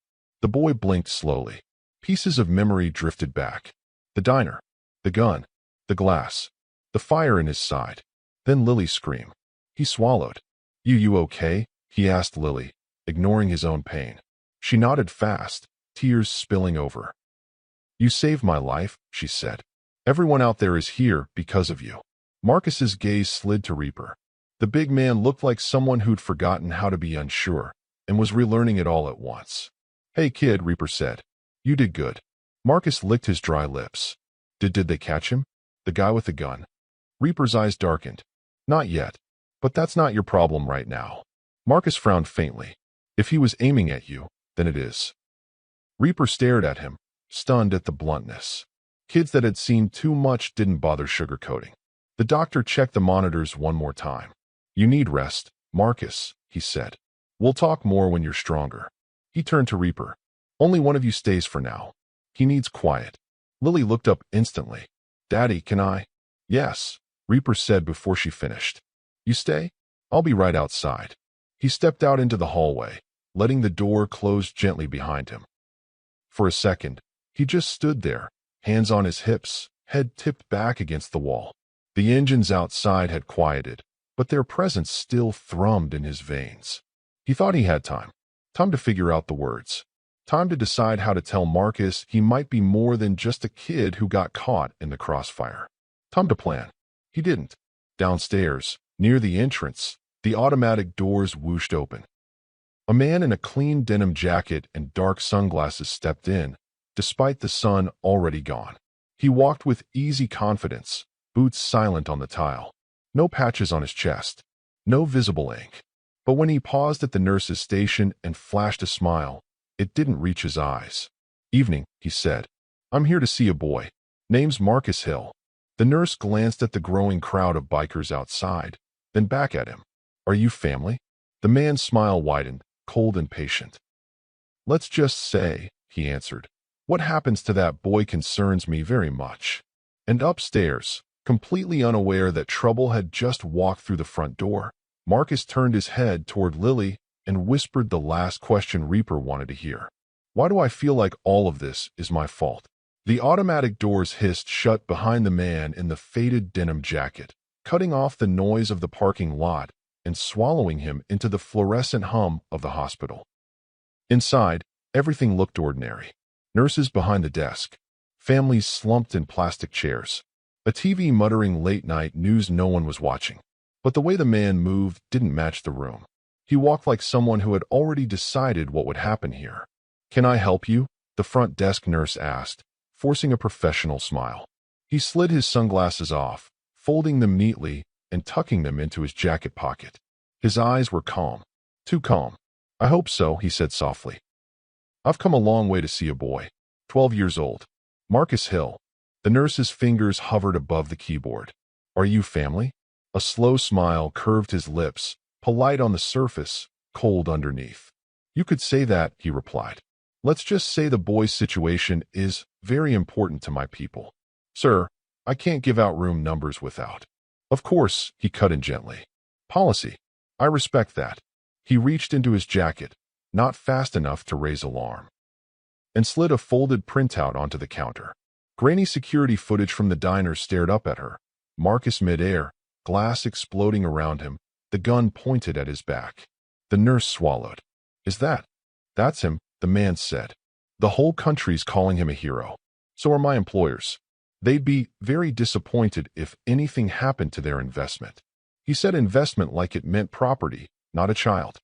A: The boy blinked slowly. Pieces of memory drifted back. The diner, the gun, the glass, the fire in his side. Then Lily's scream. He swallowed. You okay? He asked Lily, ignoring his own pain. She nodded fast, tears spilling over. You saved my life, she said. Everyone out there is here because of you. Marcus's gaze slid to Reaper. The big man looked like someone who'd forgotten how to be unsure and was relearning it all at once. Hey kid, Reaper said. You did good. Marcus licked his dry lips. Did they catch him? The guy with the gun. Reaper's eyes darkened. Not yet. But that's not your problem right now. Marcus frowned faintly. If he was aiming at you, then it is. Reaper stared at him, stunned at the bluntness. Kids that had seen too much didn't bother sugarcoating. The doctor checked the monitors one more time. You need rest, Marcus, he said. We'll talk more when you're stronger. He turned to Reaper. Only one of you stays for now. He needs quiet. Lily looked up instantly. Daddy, can I? Yes, Reaper said before she finished. You stay? I'll be right outside. He stepped out into the hallway, letting the door close gently behind him. For a second, he just stood there, hands on his hips, head tipped back against the wall. The engines outside had quieted, but their presence still thrummed in his veins. He thought he had time. Time to figure out the words. Time to decide how to tell Marcus he might be more than just a kid who got caught in the crossfire. Time to plan. He didn't. Downstairs, near the entrance, the automatic doors whooshed open. A man in a clean denim jacket and dark sunglasses stepped in, despite the sun already gone. He walked with easy confidence, boots silent on the tile. No patches on his chest. No visible ink. But when he paused at the nurse's station and flashed a smile, it didn't reach his eyes. Evening, he said. I'm here to see a boy. Name's Marcus Hill. The nurse glanced at the growing crowd of bikers outside, then back at him. Are you family? The man's smile widened, cold and patient. Let's just say, he answered, what happens to that boy concerns me very much. And upstairs, completely unaware that trouble had just walked through the front door, Marcus turned his head toward Lily and whispered the last question Reaper wanted to hear. Why do I feel like all of this is my fault? The automatic doors hissed shut behind the man in the faded denim jacket, cutting off the noise of the parking lot and swallowing him into the fluorescent hum of the hospital. Inside, everything looked ordinary. Nurses behind the desk, families slumped in plastic chairs, a TV muttering late-night news no one was watching. But the way the man moved didn't match the room. He walked like someone who had already decided what would happen here. Can I help you? The front desk nurse asked, forcing a professional smile. He slid his sunglasses off, folding them neatly and tucking them into his jacket pocket. His eyes were calm. Too calm. I hope so, he said softly. I've come a long way to see a boy. 12 years old. Marcus Hill. The nurse's fingers hovered above the keyboard. Are you family? A slow smile curved his lips, polite on the surface, cold underneath. You could say that, he replied. Let's just say the boy's situation is very important to my people. Sir, I can't give out room numbers without. Of course, he cut in gently. Policy. I respect that. He reached into his jacket, not fast enough to raise alarm, and slid a folded printout onto the counter. Grainy security footage from the diner stared up at her. Marcus midair, glass exploding around him, the gun pointed at his back. The nurse swallowed. That's him, the man said. The whole country's calling him a hero. So are my employers. They'd be very disappointed if anything happened to their investment. He said investment like it meant property, not a child.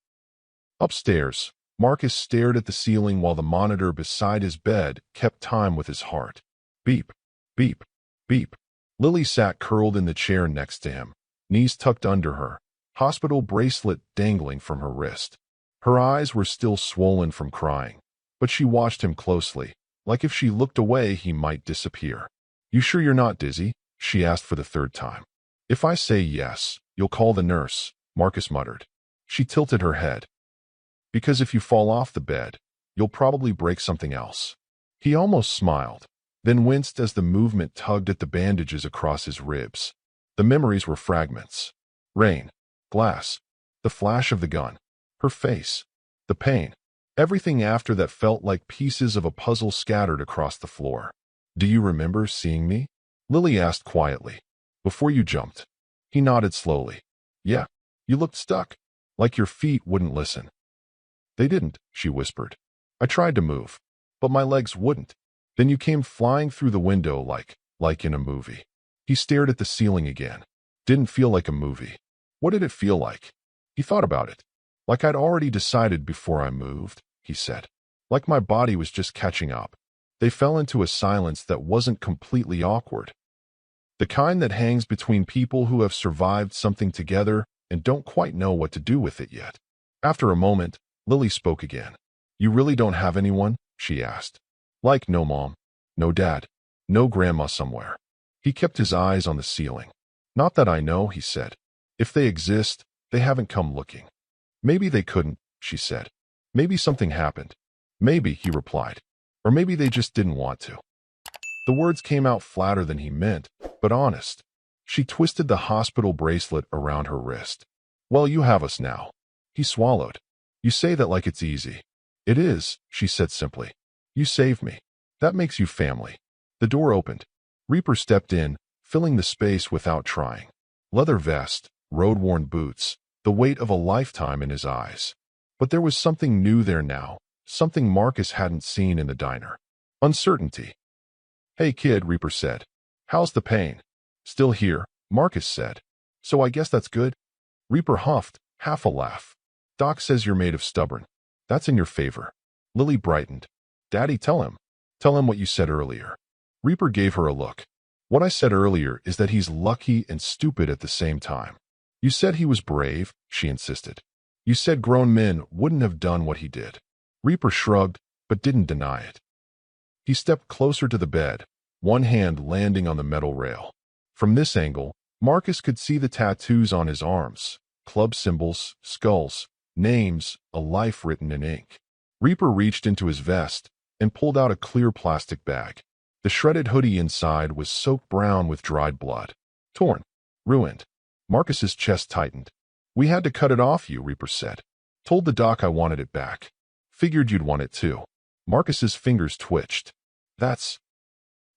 A: Upstairs, Marcus stared at the ceiling while the monitor beside his bed kept time with his heart. Beep, beep, beep. Lily sat curled in the chair next to him, knees tucked under her, hospital bracelet dangling from her wrist. Her eyes were still swollen from crying, but she watched him closely, like if she looked away he might disappear. You sure you're not dizzy? She asked for the third time. If I say yes, you'll call the nurse, Marcus muttered. She tilted her head. Because if you fall off the bed, you'll probably break something else. He almost smiled, then winced as the movement tugged at the bandages across his ribs. The memories were fragments. Rain, glass, the flash of the gun, her face, the pain, everything after that felt like pieces of a puzzle scattered across the floor. Do you remember seeing me? Lily asked quietly. Before you jumped. He nodded slowly. Yeah, you looked stuck, like your feet wouldn't listen. They didn't, she whispered. I tried to move, but my legs wouldn't. Then you came flying through the window like in a movie. He stared at the ceiling again. Didn't feel like a movie. What did it feel like? He thought about it. Like I'd already decided before I moved, he said. Like my body was just catching up. They fell into a silence that wasn't completely awkward. The kind that hangs between people who have survived something together and don't quite know what to do with it yet. After a moment, Lily spoke again. You really don't have anyone? She asked. Like no mom, no dad, no grandma somewhere. He kept his eyes on the ceiling. Not that I know, he said. If they exist, they haven't come looking. Maybe they couldn't, she said. Maybe something happened. Maybe, he replied. Or maybe they just didn't want to. The words came out flatter than he meant, but honest. She twisted the hospital bracelet around her wrist. Well, you have us now. He swallowed. You say that like it's easy. It is, she said simply. You saved me. That makes you family. The door opened. Reaper stepped in, filling the space without trying. Leather vest, road-worn boots, the weight of a lifetime in his eyes. But there was something new there now, something Marcus hadn't seen in the diner. Uncertainty. Hey kid, Reaper said. How's the pain? Still here, Marcus said. So I guess that's good? Reaper huffed, half a laugh. Doc says you're made of stubborn. That's in your favor. Lily brightened. Daddy, tell him. Tell him what you said earlier. Reaper gave her a look. What I said earlier is that he's lucky and stupid at the same time. You said he was brave, she insisted. You said grown men wouldn't have done what he did. Reaper shrugged, but didn't deny it. He stepped closer to the bed, one hand landing on the metal rail. From this angle, Marcus could see the tattoos on his arms, club symbols, skulls, names, a life written in ink. Reaper reached into his vest and pulled out a clear plastic bag. The shredded hoodie inside was soaked brown with dried blood. Torn. Ruined. Marcus's chest tightened. We had to cut it off you, Reaper said. Told the doc I wanted it back. Figured you'd want it too. Marcus's fingers twitched. That's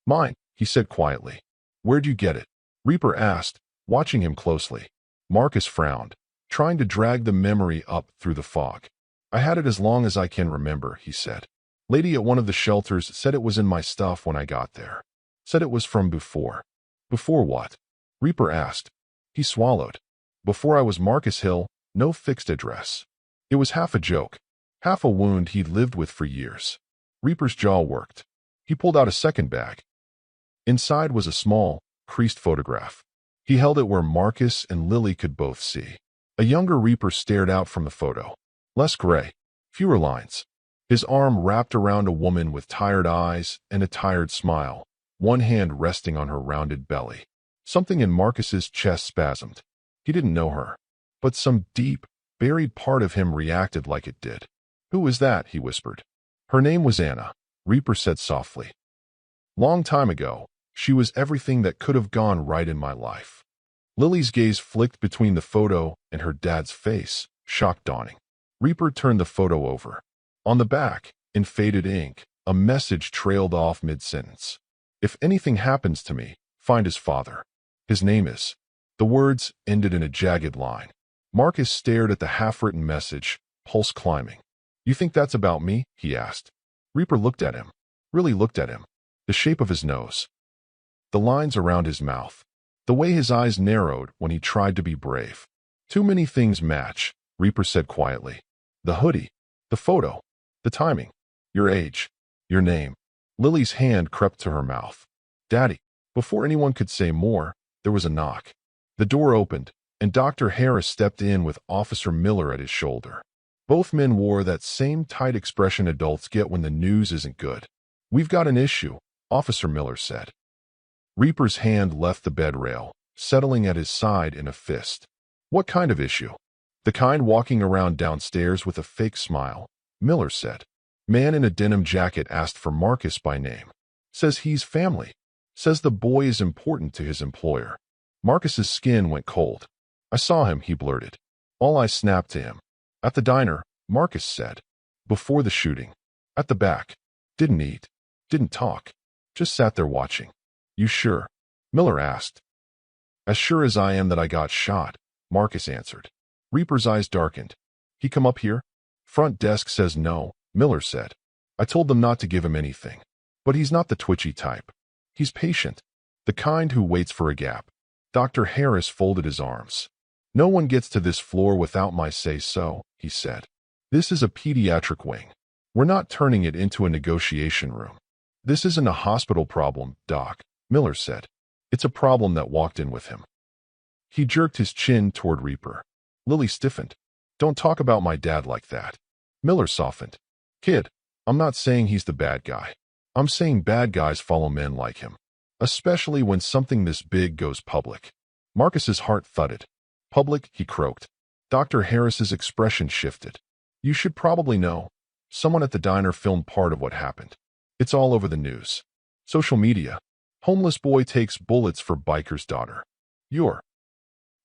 A: mine, he said quietly. Where'd you get it? Reaper asked, watching him closely. Marcus frowned, trying to drag the memory up through the fog. I had it as long as I can remember, he said. Lady at one of the shelters said it was in my stuff when I got there. Said it was from before. Before what? Reaper asked. He swallowed. Before I was Marcus Hill, no fixed address. It was half a joke, half a wound he'd lived with for years. Reaper's jaw worked. He pulled out a second bag. Inside was a small, creased photograph. He held it where Marcus and Lily could both see. A younger Reaper stared out from the photo. Less gray, fewer lines. His arm wrapped around a woman with tired eyes and a tired smile, one hand resting on her rounded belly. Something in Marcus's chest spasmed. He didn't know her, but some deep, buried part of him reacted like it did. Who is that? He whispered. Her name was Anna, Reaper said softly. Long time ago, she was everything that could have gone right in my life. Lily's gaze flicked between the photo and her dad's face, shock dawning. Reaper turned the photo over. On the back, in faded ink, a message trailed off mid-sentence. If anything happens to me, find his father. His name is. The words ended in a jagged line. Marcus stared at the half-written message, pulse climbing. You think that's about me? He asked. Reaper looked at him. Really looked at him. The shape of his nose. The lines around his mouth. The way his eyes narrowed when he tried to be brave. Too many things match, Reaper said quietly. The hoodie. The photo. The timing. Your age. Your name. Lily's hand crept to her mouth. Daddy. Before anyone could say more, there was a knock. The door opened, and Dr. Harris stepped in with Officer Miller at his shoulder. Both men wore that same tight expression adults get when the news isn't good. We've got an issue, Officer Miller said. Reaper's hand left the bed rail, settling at his side in a fist. What kind of issue? The kind walking around downstairs with a fake smile, Miller said. Man in a denim jacket asked for Marcus by name. Says he's family. Says the boy is important to his employer. Marcus's skin went cold. I saw him, he blurted. All I snapped to him. At the diner, Marcus said. Before the shooting. At the back. Didn't eat. Didn't talk. Just sat there watching. You sure? Miller asked. As sure as I am that I got shot, Marcus answered. Reaper's eyes darkened. He come up here? Front desk says no, Miller said. I told them not to give him anything. But he's not the twitchy type. He's patient. The kind who waits for a gap. Dr. Harris folded his arms. No one gets to this floor without my say-so, he said. This is a pediatric wing. We're not turning it into a negotiation room. This isn't a hospital problem, Doc, Miller said. It's a problem that walked in with him. He jerked his chin toward Reaper. Lily stiffened. Don't talk about my dad like that. Miller softened. Kid, I'm not saying he's the bad guy. I'm saying bad guys follow men like him. Especially when something this big goes public. Marcus's heart thudded. Public, he croaked. Dr. Harris's expression shifted. You should probably know. Someone at the diner filmed part of what happened. It's all over the news. Social media. Homeless boy takes bullets for biker's daughter. You're.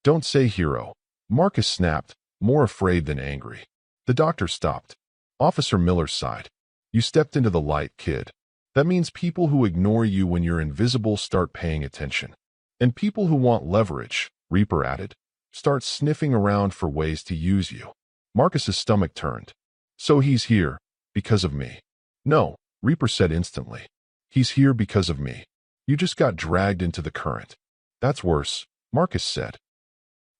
A: Don't say hero. Marcus snapped, more afraid than angry. The doctor stopped. Officer Miller sighed. You stepped into the light, kid. That means people who ignore you when you're invisible start paying attention. And people who want leverage, Reaper added, start sniffing around for ways to use you. Marcus's stomach turned. So he's here, because of me. No, Reaper said instantly. He's here because of me. You just got dragged into the current. That's worse, Marcus said.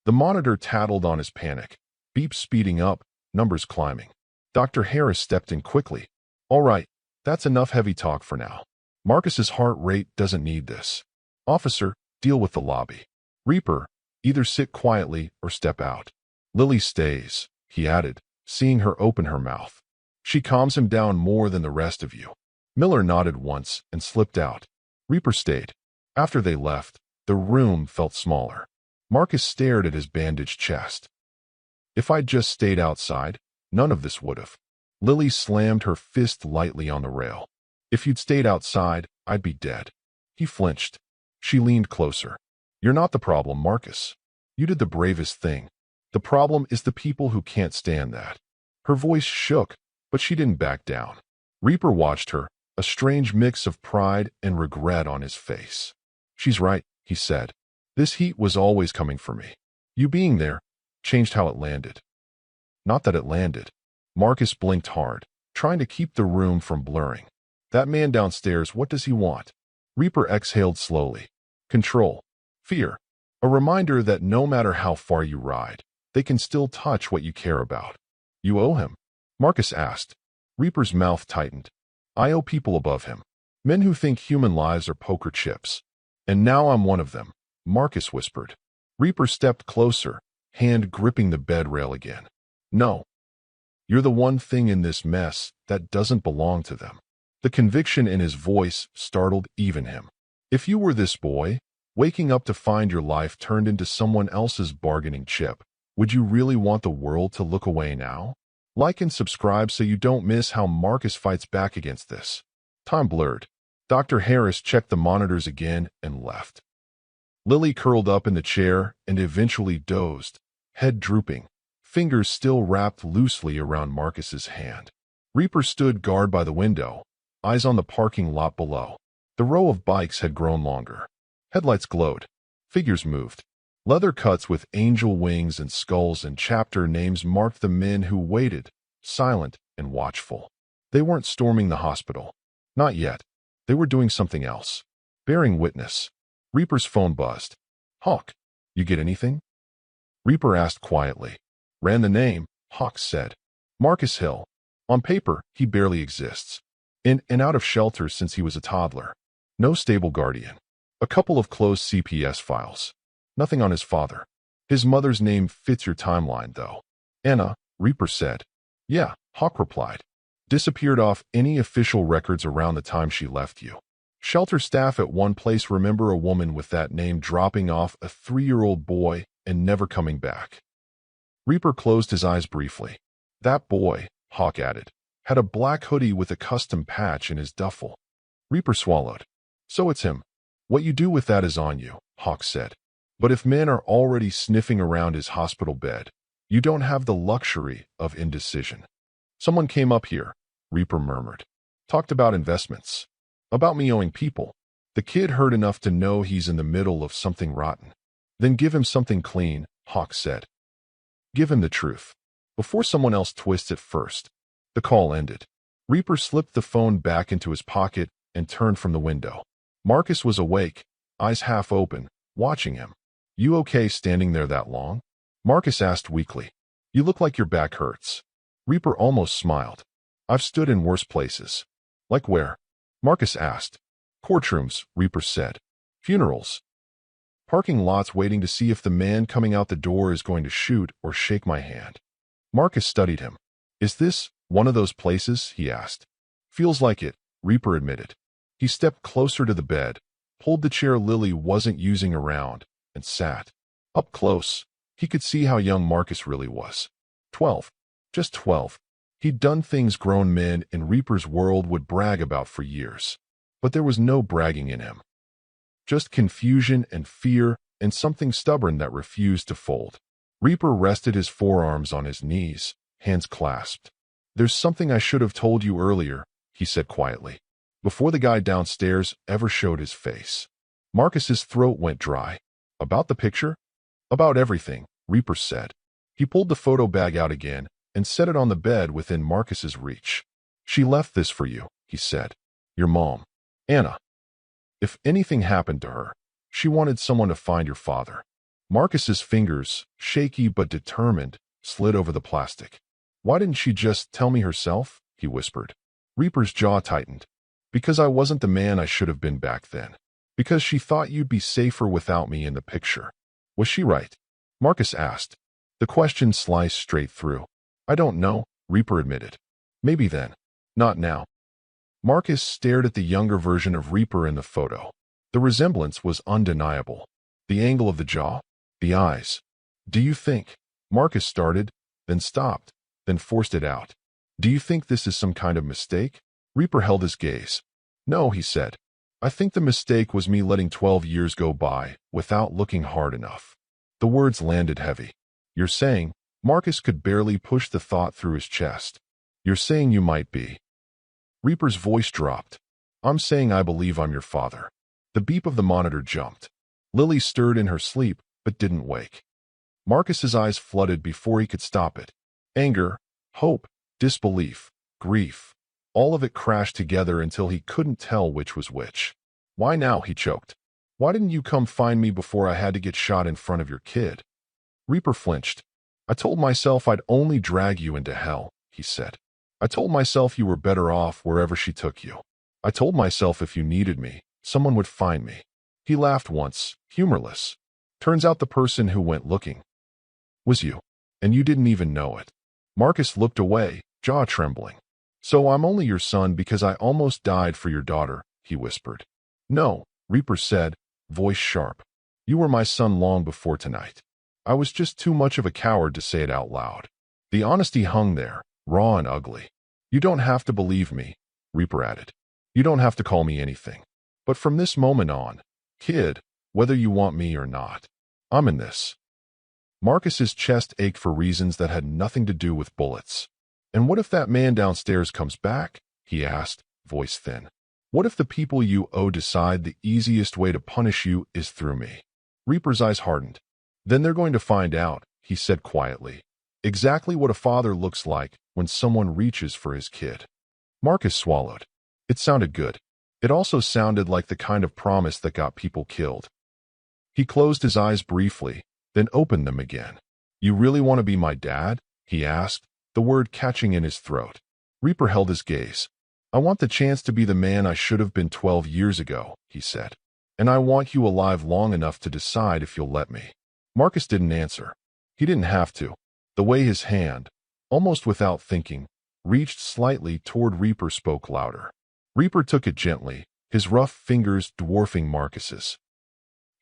A: The monitor tattled on his panic. Beeps speeding up, numbers climbing. Dr. Harris stepped in quickly. All right, that's enough heavy talk for now. Marcus's heart rate doesn't need this. Officer, deal with the lobby. Reaper, either sit quietly or step out. Lily stays, he added, seeing her open her mouth. She calms him down more than the rest of you. Miller nodded once and slipped out. Reaper stayed. After they left, the room felt smaller. Marcus stared at his bandaged chest. If I'd just stayed outside, none of this would have. Lily slammed her fist lightly on the rail. If you'd stayed outside, I'd be dead. He flinched. She leaned closer. You're not the problem, Marcus. You did the bravest thing. The problem is the people who can't stand that. Her voice shook, but she didn't back down. Reaper watched her, a strange mix of pride and regret on his face. She's right, he said. This heat was always coming for me. You being there changed how it landed. Not that it landed. Marcus blinked hard, trying to keep the room from blurring. That man downstairs, what does he want? Reaper exhaled slowly. Control. Fear. A reminder that no matter how far you ride, they can still touch what you care about. You owe him? Marcus asked. Reaper's mouth tightened. I owe people above him. Men who think human lives are poker chips. And now I'm one of them, Marcus whispered. Reaper stepped closer, hand gripping the bed rail again. No. You're the one thing in this mess that doesn't belong to them. The conviction in his voice startled even him. If you were this boy, waking up to find your life turned into someone else's bargaining chip, would you really want the world to look away now? Like and subscribe so you don't miss how Marcus fights back against this. Time blurred. Dr. Harris checked the monitors again and left. Lily curled up in the chair and eventually dozed, head drooping, fingers still wrapped loosely around Marcus's hand. Reaper stood guard by the window, eyes on the parking lot below. The row of bikes had grown longer. Headlights glowed. Figures moved. Leather cuts with angel wings and skulls and chapter names marked the men who waited, silent and watchful. They weren't storming the hospital. Not yet. They were doing something else. Bearing witness. Reaper's phone buzzed. Hawk, you get anything? Reaper asked quietly. Ran the name, Hawk said. Marcus Hill. On paper, he barely exists. In and out of shelters since he was a toddler. No stable guardian. A couple of closed CPS files. Nothing on his father. His mother's name fits your timeline, though. Anna, Reaper said. Yeah, Hawk replied. Disappeared off any official records around the time she left you. Shelter staff at one place remember a woman with that name dropping off a 3-year-old boy and never coming back. Reaper closed his eyes briefly. That boy, Hawk added, had a black hoodie with a custom patch in his duffel. Reaper swallowed. So it's him. What you do with that is on you, Hawk said. But if men are already sniffing around his hospital bed, you don't have the luxury of indecision. Someone came up here, Reaper murmured. Talked about investments. About me owing people. The kid heard enough to know he's in the middle of something rotten. Then give him something clean, Hawk said. Give him the truth. Before someone else twists it first. The call ended. Reaper slipped the phone back into his pocket and turned from the window. Marcus was awake, eyes half open, watching him. You okay standing there that long? Marcus asked weakly. You look like your back hurts. Reaper almost smiled. I've stood in worse places. Like where? Marcus asked. Courtrooms, Reaper said. Funerals. Parking lots waiting to see if the man coming out the door is going to shoot or shake my hand. Marcus studied him. Is this one of those places? He asked. Feels like it, Reaper admitted. He stepped closer to the bed, pulled the chair Lily wasn't using around, and sat. Up close, he could see how young Marcus really was. 12. Just 12. He'd done things grown men in Reaper's world would brag about for years. But there was no bragging in him. Just confusion and fear and something stubborn that refused to fold. Reaper rested his forearms on his knees, hands clasped. "There's something I should have told you earlier," he said quietly, before the guy downstairs ever showed his face. Marcus's throat went dry. "About the picture?" "About everything," Reaper said. He pulled the photo bag out again and set it on the bed within Marcus's reach. "She left this for you," he said. "Your mom, Anna. If anything happened to her, she wanted someone to find your father." Marcus's fingers, shaky but determined, slid over the plastic. "Why didn't she just tell me herself?" he whispered. Reaper's jaw tightened. "Because I wasn't the man I should have been back then. Because she thought you'd be safer without me in the picture." "Was she right?" Marcus asked. The question sliced straight through. "I don't know," Reaper admitted. "Maybe then. Not now." Marcus stared at the younger version of Reaper in the photo. The resemblance was undeniable. The angle of the jaw, the eyes. "Do you think?" Marcus started, then stopped, then forced it out. "Do you think this is some kind of mistake?" Reaper held his gaze. "No," he said. "I think the mistake was me letting 12 years go by without looking hard enough." The words landed heavy. "You're saying," Marcus could barely push the thought through his chest. "You're saying you might be." Reaper's voice dropped. "I'm saying I believe I'm your father." The beep of the monitor jumped. Lily stirred in her sleep, but didn't wake. Marcus's eyes flooded before he could stop it. Anger, hope, disbelief, grief. All of it crashed together until he couldn't tell which was which. "Why now?" he choked. "Why didn't you come find me before I had to get shot in front of your kid?" Reaper flinched. "I told myself I'd only drag you into hell," he said. "I told myself you were better off wherever she took you. I told myself if you needed me, someone would find me." He laughed once, humorless. "Turns out the person who went looking was you, and you didn't even know it." Marcus looked away, jaw trembling. "So I'm only your son because I almost died for your daughter," he whispered. "No," Reaper said, voice sharp. "You were my son long before tonight. I was just too much of a coward to say it out loud." The honesty hung there, raw and ugly. "You don't have to believe me," Reaper added. "You don't have to call me anything. But from this moment on, kid, whether you want me or not, I'm in this." Marcus's chest ached for reasons that had nothing to do with bullets. "And what if that man downstairs comes back?" he asked, voice thin. "What if the people you owe decide the easiest way to punish you is through me?" Reaper's eyes hardened. "Then they're going to find out," he said quietly, "exactly what a father looks like when someone reaches for his kid." Marcus swallowed. It sounded good. It also sounded like the kind of promise that got people killed. He closed his eyes briefly, then opened them again. "You really want to be my dad?" he asked, the word catching in his throat. Reaper held his gaze. "I want the chance to be the man I should have been 12 years ago," he said. "And I want you alive long enough to decide if you'll let me." Marcus didn't answer. He didn't have to. The way his hand, almost without thinking, reached slightly toward Reaper spoke louder. Reaper took it gently, his rough fingers dwarfing Marcus's.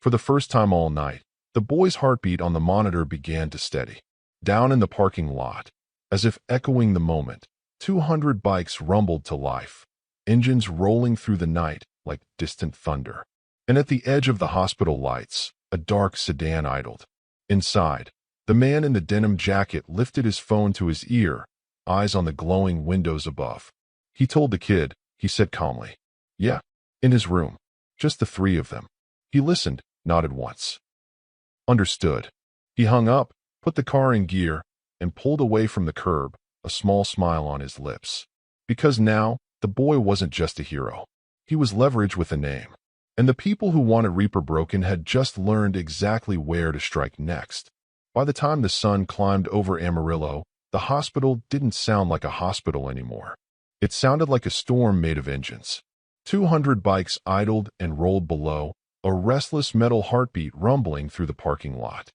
A: For the first time all night, the boy's heartbeat on the monitor began to steady. Down in the parking lot, as if echoing the moment, 200 bikes rumbled to life, engines rolling through the night like distant thunder. And at the edge of the hospital lights, a dark sedan idled. Inside, the man in the denim jacket lifted his phone to his ear, eyes on the glowing windows above. "He told the kid," he said calmly. "Yeah, in his room. Just the three of them." He listened, nodded once. "Understood." He hung up, put the car in gear, and pulled away from the curb, a small smile on his lips. Because now, the boy wasn't just a hero. He was leverage with a name. And the people who wanted Reaper broken had just learned exactly where to strike next. By the time the sun climbed over Amarillo, the hospital didn't sound like a hospital anymore. It sounded like a storm made of engines. 200 bikes idled and rolled below, a restless metal heartbeat rumbling through the parking lot.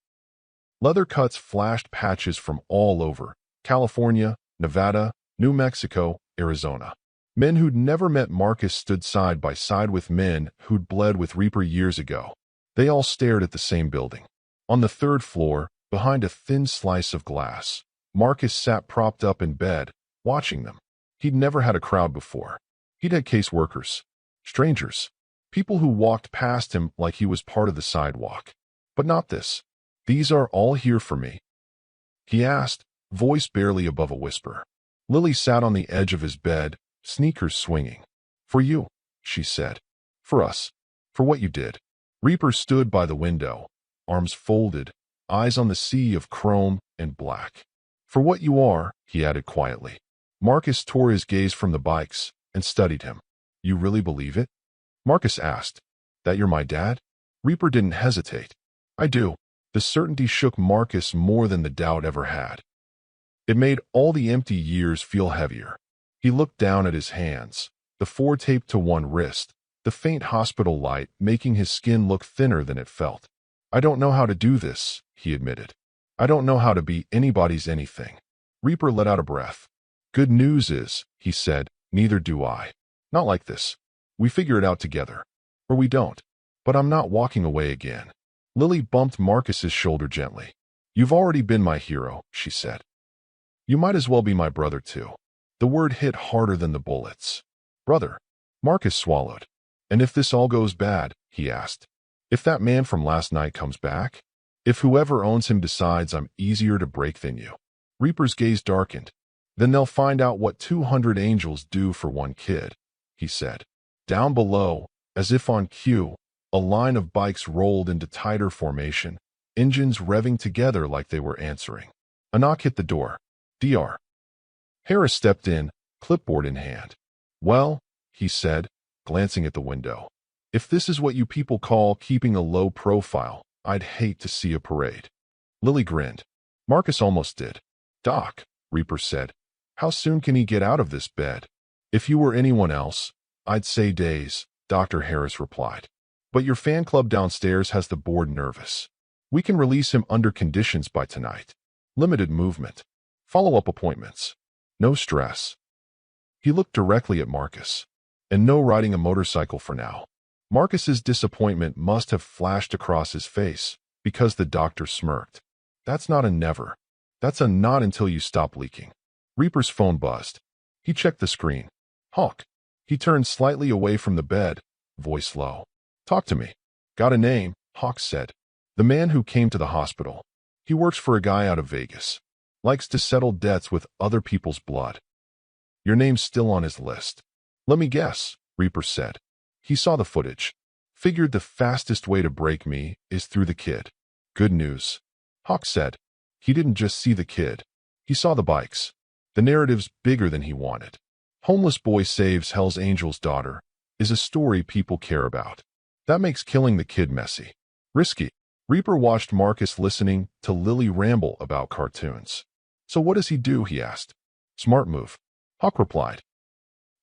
A: Leather cuts flashed patches from all over: California, Nevada, New Mexico, Arizona. Men who'd never met Marcus stood side by side with men who'd bled with Reaper years ago. They all stared at the same building. On the third floor, behind a thin slice of glass, Marcus sat propped up in bed, watching them. He'd never had a crowd before. He'd had caseworkers, strangers, people who walked past him like he was part of the sidewalk. But not this. These are all here for me, he asked, voice barely above a whisper. Lily sat on the edge of his bed, sneakers swinging. For you, she said. For us. For what you did. Reaper stood by the window, arms folded, eyes on the sea of chrome and black. For what you are, he added quietly. Marcus tore his gaze from the bikes and studied him. You really believe it? Marcus asked. That you're my dad? Reaper didn't hesitate. I do. The certainty shook Marcus more than the doubt ever had. It made all the empty years feel heavier. He looked down at his hands, the four taped to one wrist, the faint hospital light making his skin look thinner than it felt. I don't know how to do this, he admitted. I don't know how to be anybody's anything. Reaper let out a breath. Good news is, he said, neither do I. Not like this. We figure it out together. Or we don't. But I'm not walking away again. Lily bumped Marcus's shoulder gently. You've already been my hero, she said. You might as well be my brother too. The word hit harder than the bullets. Brother. Marcus swallowed. And if this all goes bad, he asked. If that man from last night comes back? If whoever owns him decides I'm easier to break than you? Reaper's gaze darkened. Then they'll find out what 200 angels do for one kid, he said. Down below, as if on cue, a line of bikes rolled into tighter formation, engines revving together like they were answering. A knock hit the door. Dr. Harris stepped in, clipboard in hand. Well, he said, glancing at the window. If this is what you people call keeping a low profile, I'd hate to see a parade. Lily grinned. Marcus almost did. Doc, Reaper said. How soon can he get out of this bed? If you were anyone else, I'd say days, Dr. Harris replied. But your fan club downstairs has the board nervous. We can release him under conditions by tonight. Limited movement. Follow-up appointments. No stress. He looked directly at Marcus. And no riding a motorcycle for now. Marcus's disappointment must have flashed across his face, because the doctor smirked. That's not a never. That's a not until you stop leaking. Reaper's phone buzzed. He checked the screen. Hawk. He turned slightly away from the bed, voice low. Talk to me. Got a name, Hawk said. The man who came to the hospital. He works for a guy out of Vegas. Likes to settle debts with other people's blood. Your name's still on his list. Let me guess, Reaper said. He saw the footage. Figured the fastest way to break me is through the kid. Good news. Hawk said. He didn't just see the kid. He saw the bikes. The narrative's bigger than he wanted. Homeless boy saves Hell's Angel's daughter is a story people care about. That makes killing the kid messy. Risky. Reaper watched Marcus listening to Lily ramble about cartoons. So what does he do, he asked. Smart move. Hawk replied.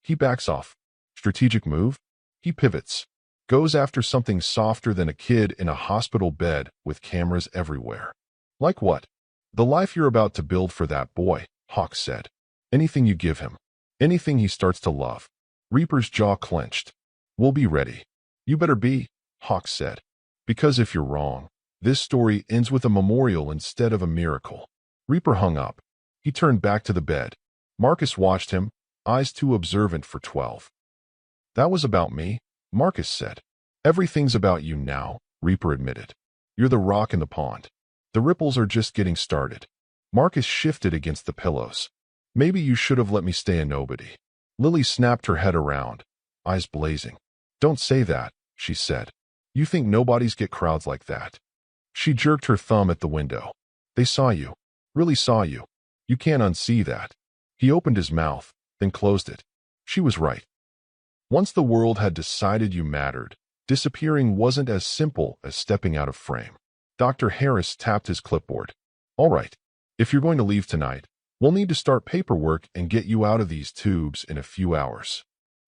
A: He backs off. Strategic move? He pivots. Goes after something softer than a kid in a hospital bed with cameras everywhere. Like what? The life you're about to build for that boy, Hawk said. Anything you give him. Anything he starts to love. Reaper's jaw clenched. We'll be ready. You better be, Hawk said. Because if you're wrong, this story ends with a memorial instead of a miracle. Reaper hung up. He turned back to the bed. Marcus watched him, eyes too observant for 12. That was about me, Marcus said. Everything's about you now, Reaper admitted. You're the rock in the pond. The ripples are just getting started. Marcus shifted against the pillows. Maybe you should have let me stay a nobody. Lily snapped her head around, eyes blazing. Don't say that, she said. You think nobodies get crowds like that? She jerked her thumb at the window. They saw you. Really saw you. You can't unsee that. He opened his mouth, then closed it. She was right. Once the world had decided you mattered, disappearing wasn't as simple as stepping out of frame. Dr. Harris tapped his clipboard. All right. If you're going to leave tonight, we'll need to start paperwork and get you out of these tubes in a few hours.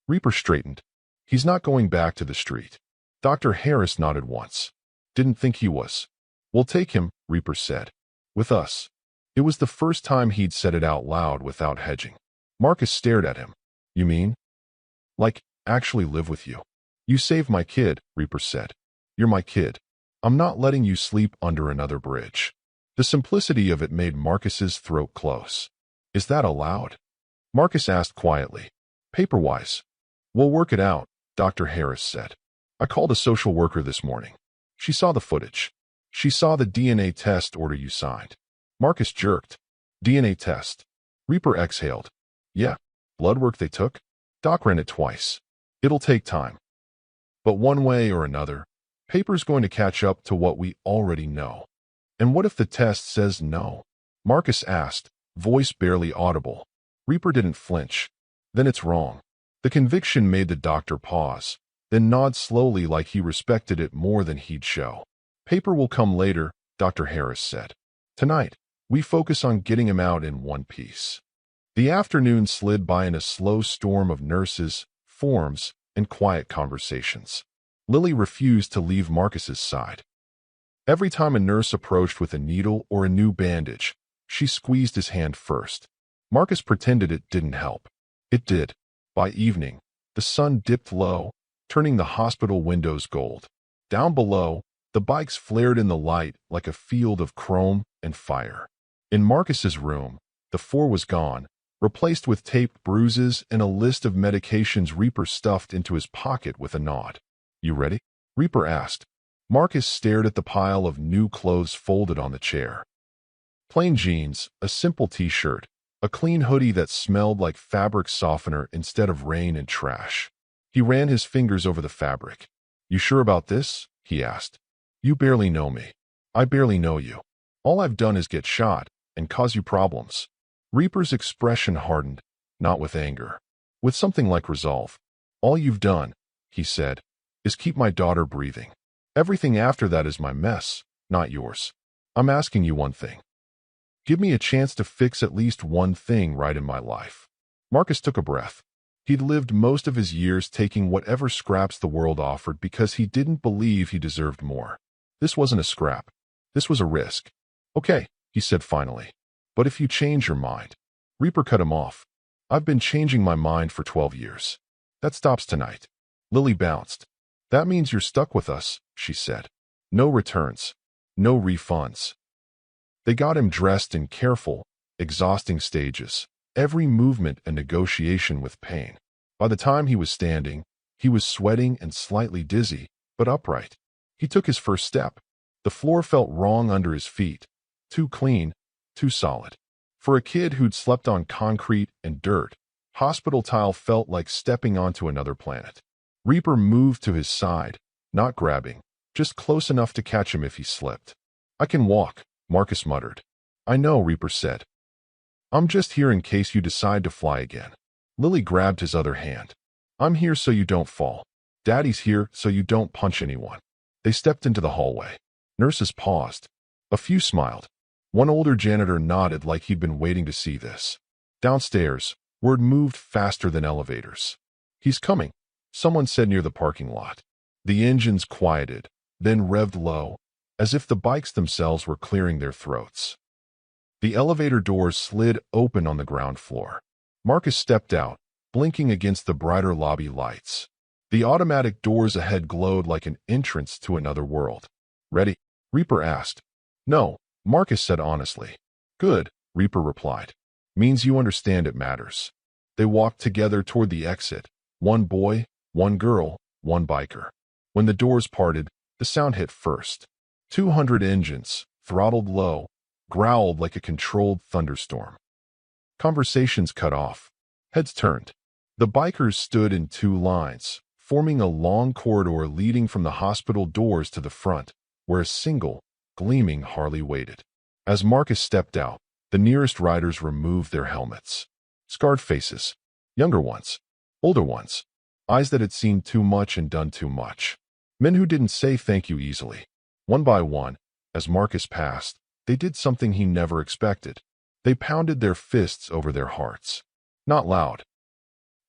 A: Reaper straightened. He's not going back to the street. Dr. Harris nodded once. Didn't think he was. We'll take him, Reaper said. With us. It was the first time he'd said it out loud without hedging. Marcus stared at him. You mean? Like, actually live with you. You saved my kid, Reaper said. You're my kid. I'm not letting you sleep under another bridge. The simplicity of it made Marcus's throat close. Is that allowed? Marcus asked quietly. Paper-wise. We'll work it out, Dr. Harris said. I called a social worker this morning. She saw the footage. She saw the DNA test order you signed. Marcus jerked. DNA test. Reaper exhaled. Yeah. Blood work they took? Doc ran it twice. It'll take time. But one way or another, paper's going to catch up to what we already know. And what if the test says no? Marcus asked, voice barely audible. Reaper didn't flinch. Then it's wrong. The conviction made the doctor pause, then nod slowly like he respected it more than he'd show. Paper will come later, Dr. Harris said. Tonight, we focus on getting him out in one piece. The afternoon slid by in a slow storm of nurses, forms, and quiet conversations. Lily refused to leave Marcus's side. Every time a nurse approached with a needle or a new bandage, she squeezed his hand first. Marcus pretended it didn't help. It did. By evening, the sun dipped low, turning the hospital windows gold. Down below, the bikes flared in the light like a field of chrome and fire. In Marcus's room, the floor was gone, replaced with taped bruises and a list of medications Reaper stuffed into his pocket with a nod. You ready? Reaper asked. Marcus stared at the pile of new clothes folded on the chair. Plain jeans, a simple t-shirt, a clean hoodie that smelled like fabric softener instead of rain and trash. He ran his fingers over the fabric. You sure about this? He asked. You barely know me. I barely know you. All I've done is get shot and cause you problems. Reaper's expression hardened, not with anger, with something like resolve. All you've done, he said, is keep my daughter breathing. Everything after that is my mess, not yours. I'm asking you one thing. Give me a chance to fix at least one thing right in my life. Marcus took a breath. He'd lived most of his years taking whatever scraps the world offered because he didn't believe he deserved more. This wasn't a scrap. This was a risk. Okay, he said finally. But if you change your mind. Reaper cut him off. I've been changing my mind for 12 years. That stops tonight. Lily bounced. That means you're stuck with us, she said. No returns. No refunds. They got him dressed in careful, exhausting stages, every movement a negotiation with pain. By the time he was standing, he was sweating and slightly dizzy, but upright. He took his first step. The floor felt wrong under his feet. Too clean, too solid. For a kid who'd slept on concrete and dirt, hospital tile felt like stepping onto another planet. Reaper moved to his side, not grabbing, just close enough to catch him if he slipped. I can walk, Marcus muttered. I know, Reaper said. I'm just here in case you decide to fly again. Lily grabbed his other hand. I'm here so you don't fall. Daddy's here so you don't punch anyone. They stepped into the hallway. Nurses paused. A few smiled. One older janitor nodded like he'd been waiting to see this. Downstairs, word moved faster than elevators. He's coming, someone said near the parking lot. The engines quieted, then revved low, as if the bikes themselves were clearing their throats. The elevator doors slid open on the ground floor. Marcus stepped out, blinking against the brighter lobby lights. The automatic doors ahead glowed like an entrance to another world. Ready? Reaper asked. No, Marcus said honestly. Good, Reaper replied. Means you understand it matters. They walked together toward the exit. One boy, one girl, one biker. When the doors parted, the sound hit first. 200 engines, throttled low, growled like a controlled thunderstorm. Conversations cut off. Heads turned. The bikers stood in two lines, forming a long corridor leading from the hospital doors to the front, where a single, gleaming Harley waited. As Marcus stepped out, the nearest riders removed their helmets. Scarred faces. Younger ones. Older ones. Eyes that had seen too much and done too much. Men who didn't say thank you easily. One by one, as Marcus passed, they did something he never expected. They pounded their fists over their hearts. Not loud.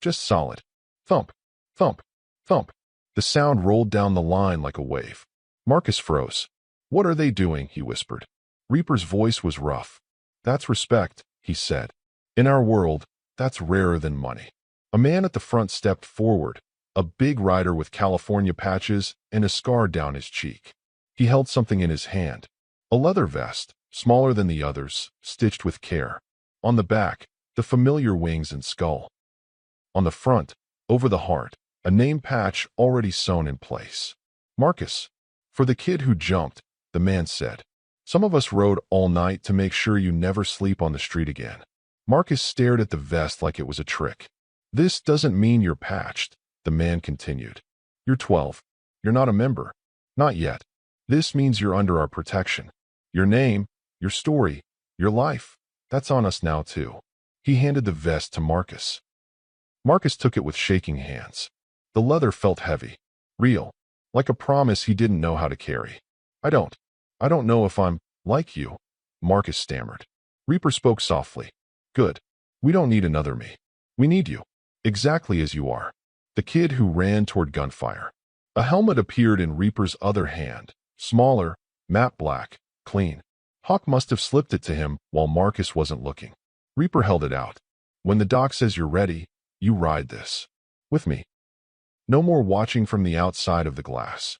A: Just solid. Thump, thump, thump. The sound rolled down the line like a wave. Marcus froze. What are they doing? He whispered. Reaper's voice was rough. That's respect, he said. In our world, that's rarer than money. A man at the front stepped forward, a big rider with California patches and a scar down his cheek. He held something in his hand. A leather vest, smaller than the others, stitched with care. On the back, the familiar wings and skull. On the front, over the heart, a name patch already sewn in place. Marcus. For the kid who jumped, the man said. Some of us rode all night to make sure you never sleep on the street again. Marcus stared at the vest like it was a trick. This doesn't mean you're patched, the man continued. You're 12. You're not a member. Not yet. This means you're under our protection. Your name, your story, your life, that's on us now too. He handed the vest to Marcus. Marcus took it with shaking hands. The leather felt heavy, real, like a promise he didn't know how to carry. I don't know if I'm like you, Marcus stammered. Reaper spoke softly. Good. We don't need another me. We need you. Exactly as you are. The kid who ran toward gunfire. A helmet appeared in Reaper's other hand, smaller, matte black, clean. Hawk must have slipped it to him while Marcus wasn't looking. Reaper held it out. When the doc says you're ready, you ride this. With me. No more watching from the outside of the glass.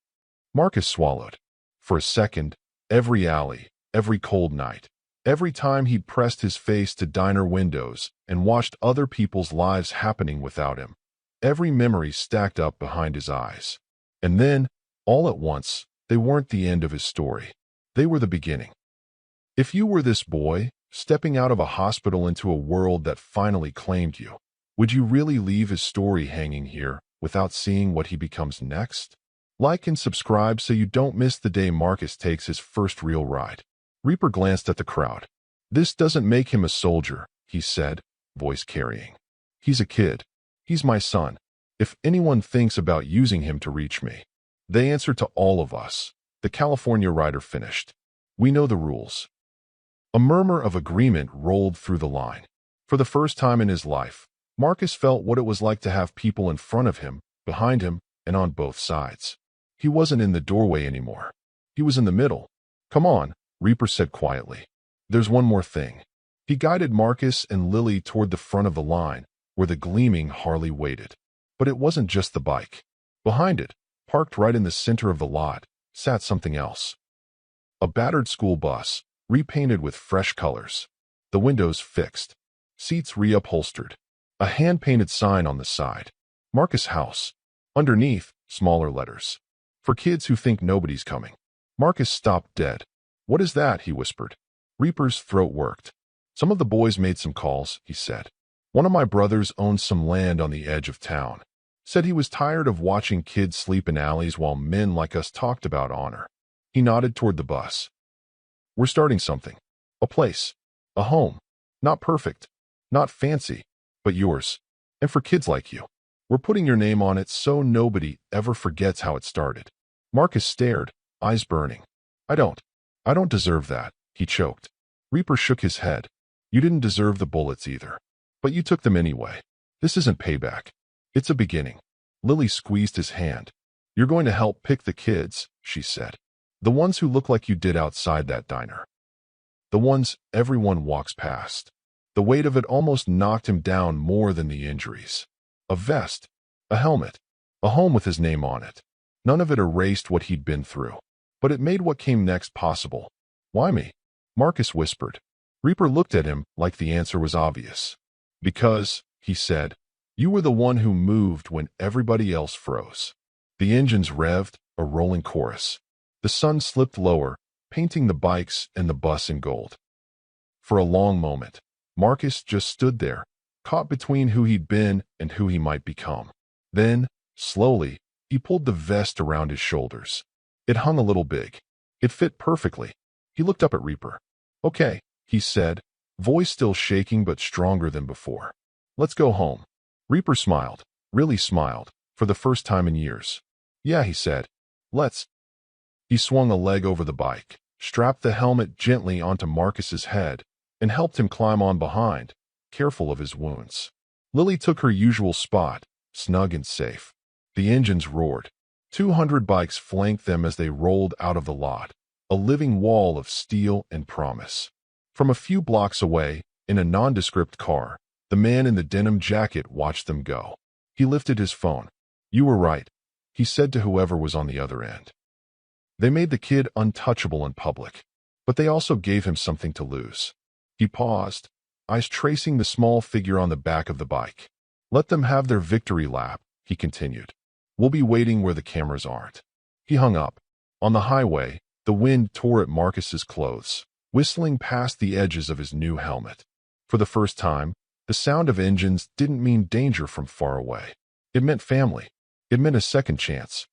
A: Marcus swallowed. For a second, every alley, every cold night, every time he'd pressed his face to diner windows and watched other people's lives happening without him, every memory stacked up behind his eyes. And then, all at once, they weren't the end of his story. They were the beginning. If you were this boy, stepping out of a hospital into a world that finally claimed you, would you really leave his story hanging here without seeing what he becomes next? Like and subscribe so you don't miss the day Marcus takes his first real ride. Reaper glanced at the crowd. This doesn't make him a soldier, he said, voice carrying. He's a kid. He's my son. If anyone thinks about using him to reach me, they answer to all of us. The California rider finished. We know the rules. A murmur of agreement rolled through the line. For the first time in his life, Marcus felt what it was like to have people in front of him, behind him, and on both sides. He wasn't in the doorway anymore. He was in the middle. Come on, Reaper said quietly. There's one more thing. He guided Marcus and Lily toward the front of the line, where the gleaming Harley waited. But it wasn't just the bike. Behind it, parked right in the center of the lot, sat something else. A battered school bus, repainted with fresh colors. The windows fixed. Seats reupholstered. A hand-painted sign on the side. Marcus House. Underneath, smaller letters. For kids who think nobody's coming. Marcus stopped dead. What is that? He whispered. Reaper's throat worked. Some of the boys made some calls, he said. One of my brothers owns some land on the edge of town. Said he was tired of watching kids sleep in alleys while men like us talked about honor. He nodded toward the bus. We're starting something. A place. A home. Not perfect. Not fancy. But yours. And for kids like you. We're putting your name on it so nobody ever forgets how it started. Marcus stared, eyes burning. I don't deserve that, he choked. Reaper shook his head. You didn't deserve the bullets either. But you took them anyway. This isn't payback. It's a beginning. Lily squeezed his hand. You're going to help pick the kids, she said. The ones who look like you did outside that diner. The ones everyone walks past. The weight of it almost knocked him down more than the injuries. A vest. A helmet. A home with his name on it. None of it erased what he'd been through. But it made what came next possible. Why me? Marcus whispered. Reaper looked at him like the answer was obvious. Because, he said, you were the one who moved when everybody else froze. The engines revved, a rolling chorus. The sun slipped lower, painting the bikes and the bus in gold. For a long moment, Marcus just stood there, caught between who he'd been and who he might become. Then, slowly, he pulled the vest around his shoulders. It hung a little big. It fit perfectly. He looked up at Reaper. Okay, he said, voice still shaking but stronger than before. Let's go home. Reaper smiled, really smiled, for the first time in years. Yeah, he said. Let's. He swung a leg over the bike, strapped the helmet gently onto Marcus's head, and helped him climb on behind, careful of his wounds. Lily took her usual spot, snug and safe. The engines roared. 200 bikes flanked them as they rolled out of the lot, a living wall of steel and promise. From a few blocks away, in a nondescript car, the man in the denim jacket watched them go. He lifted his phone. You were right, he said to whoever was on the other end. They made the kid untouchable in public, but they also gave him something to lose. He paused, eyes tracing the small figure on the back of the bike. "Let them have their victory lap," he continued. "We'll be waiting where the cameras aren't." He hung up. On the highway, the wind tore at Marcus's clothes, whistling past the edges of his new helmet. For the first time, the sound of engines didn't mean danger from far away. It meant family. It meant a second chance.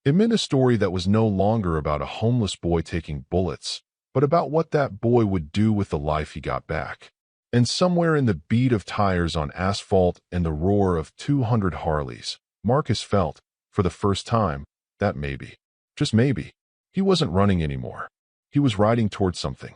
A: It meant a story that was no longer about a homeless boy taking bullets, but about what that boy would do with the life he got back. And somewhere in the beat of tires on asphalt and the roar of 200 Harleys, Marcus felt, for the first time, that maybe, just maybe, he wasn't running anymore. He was riding towards something.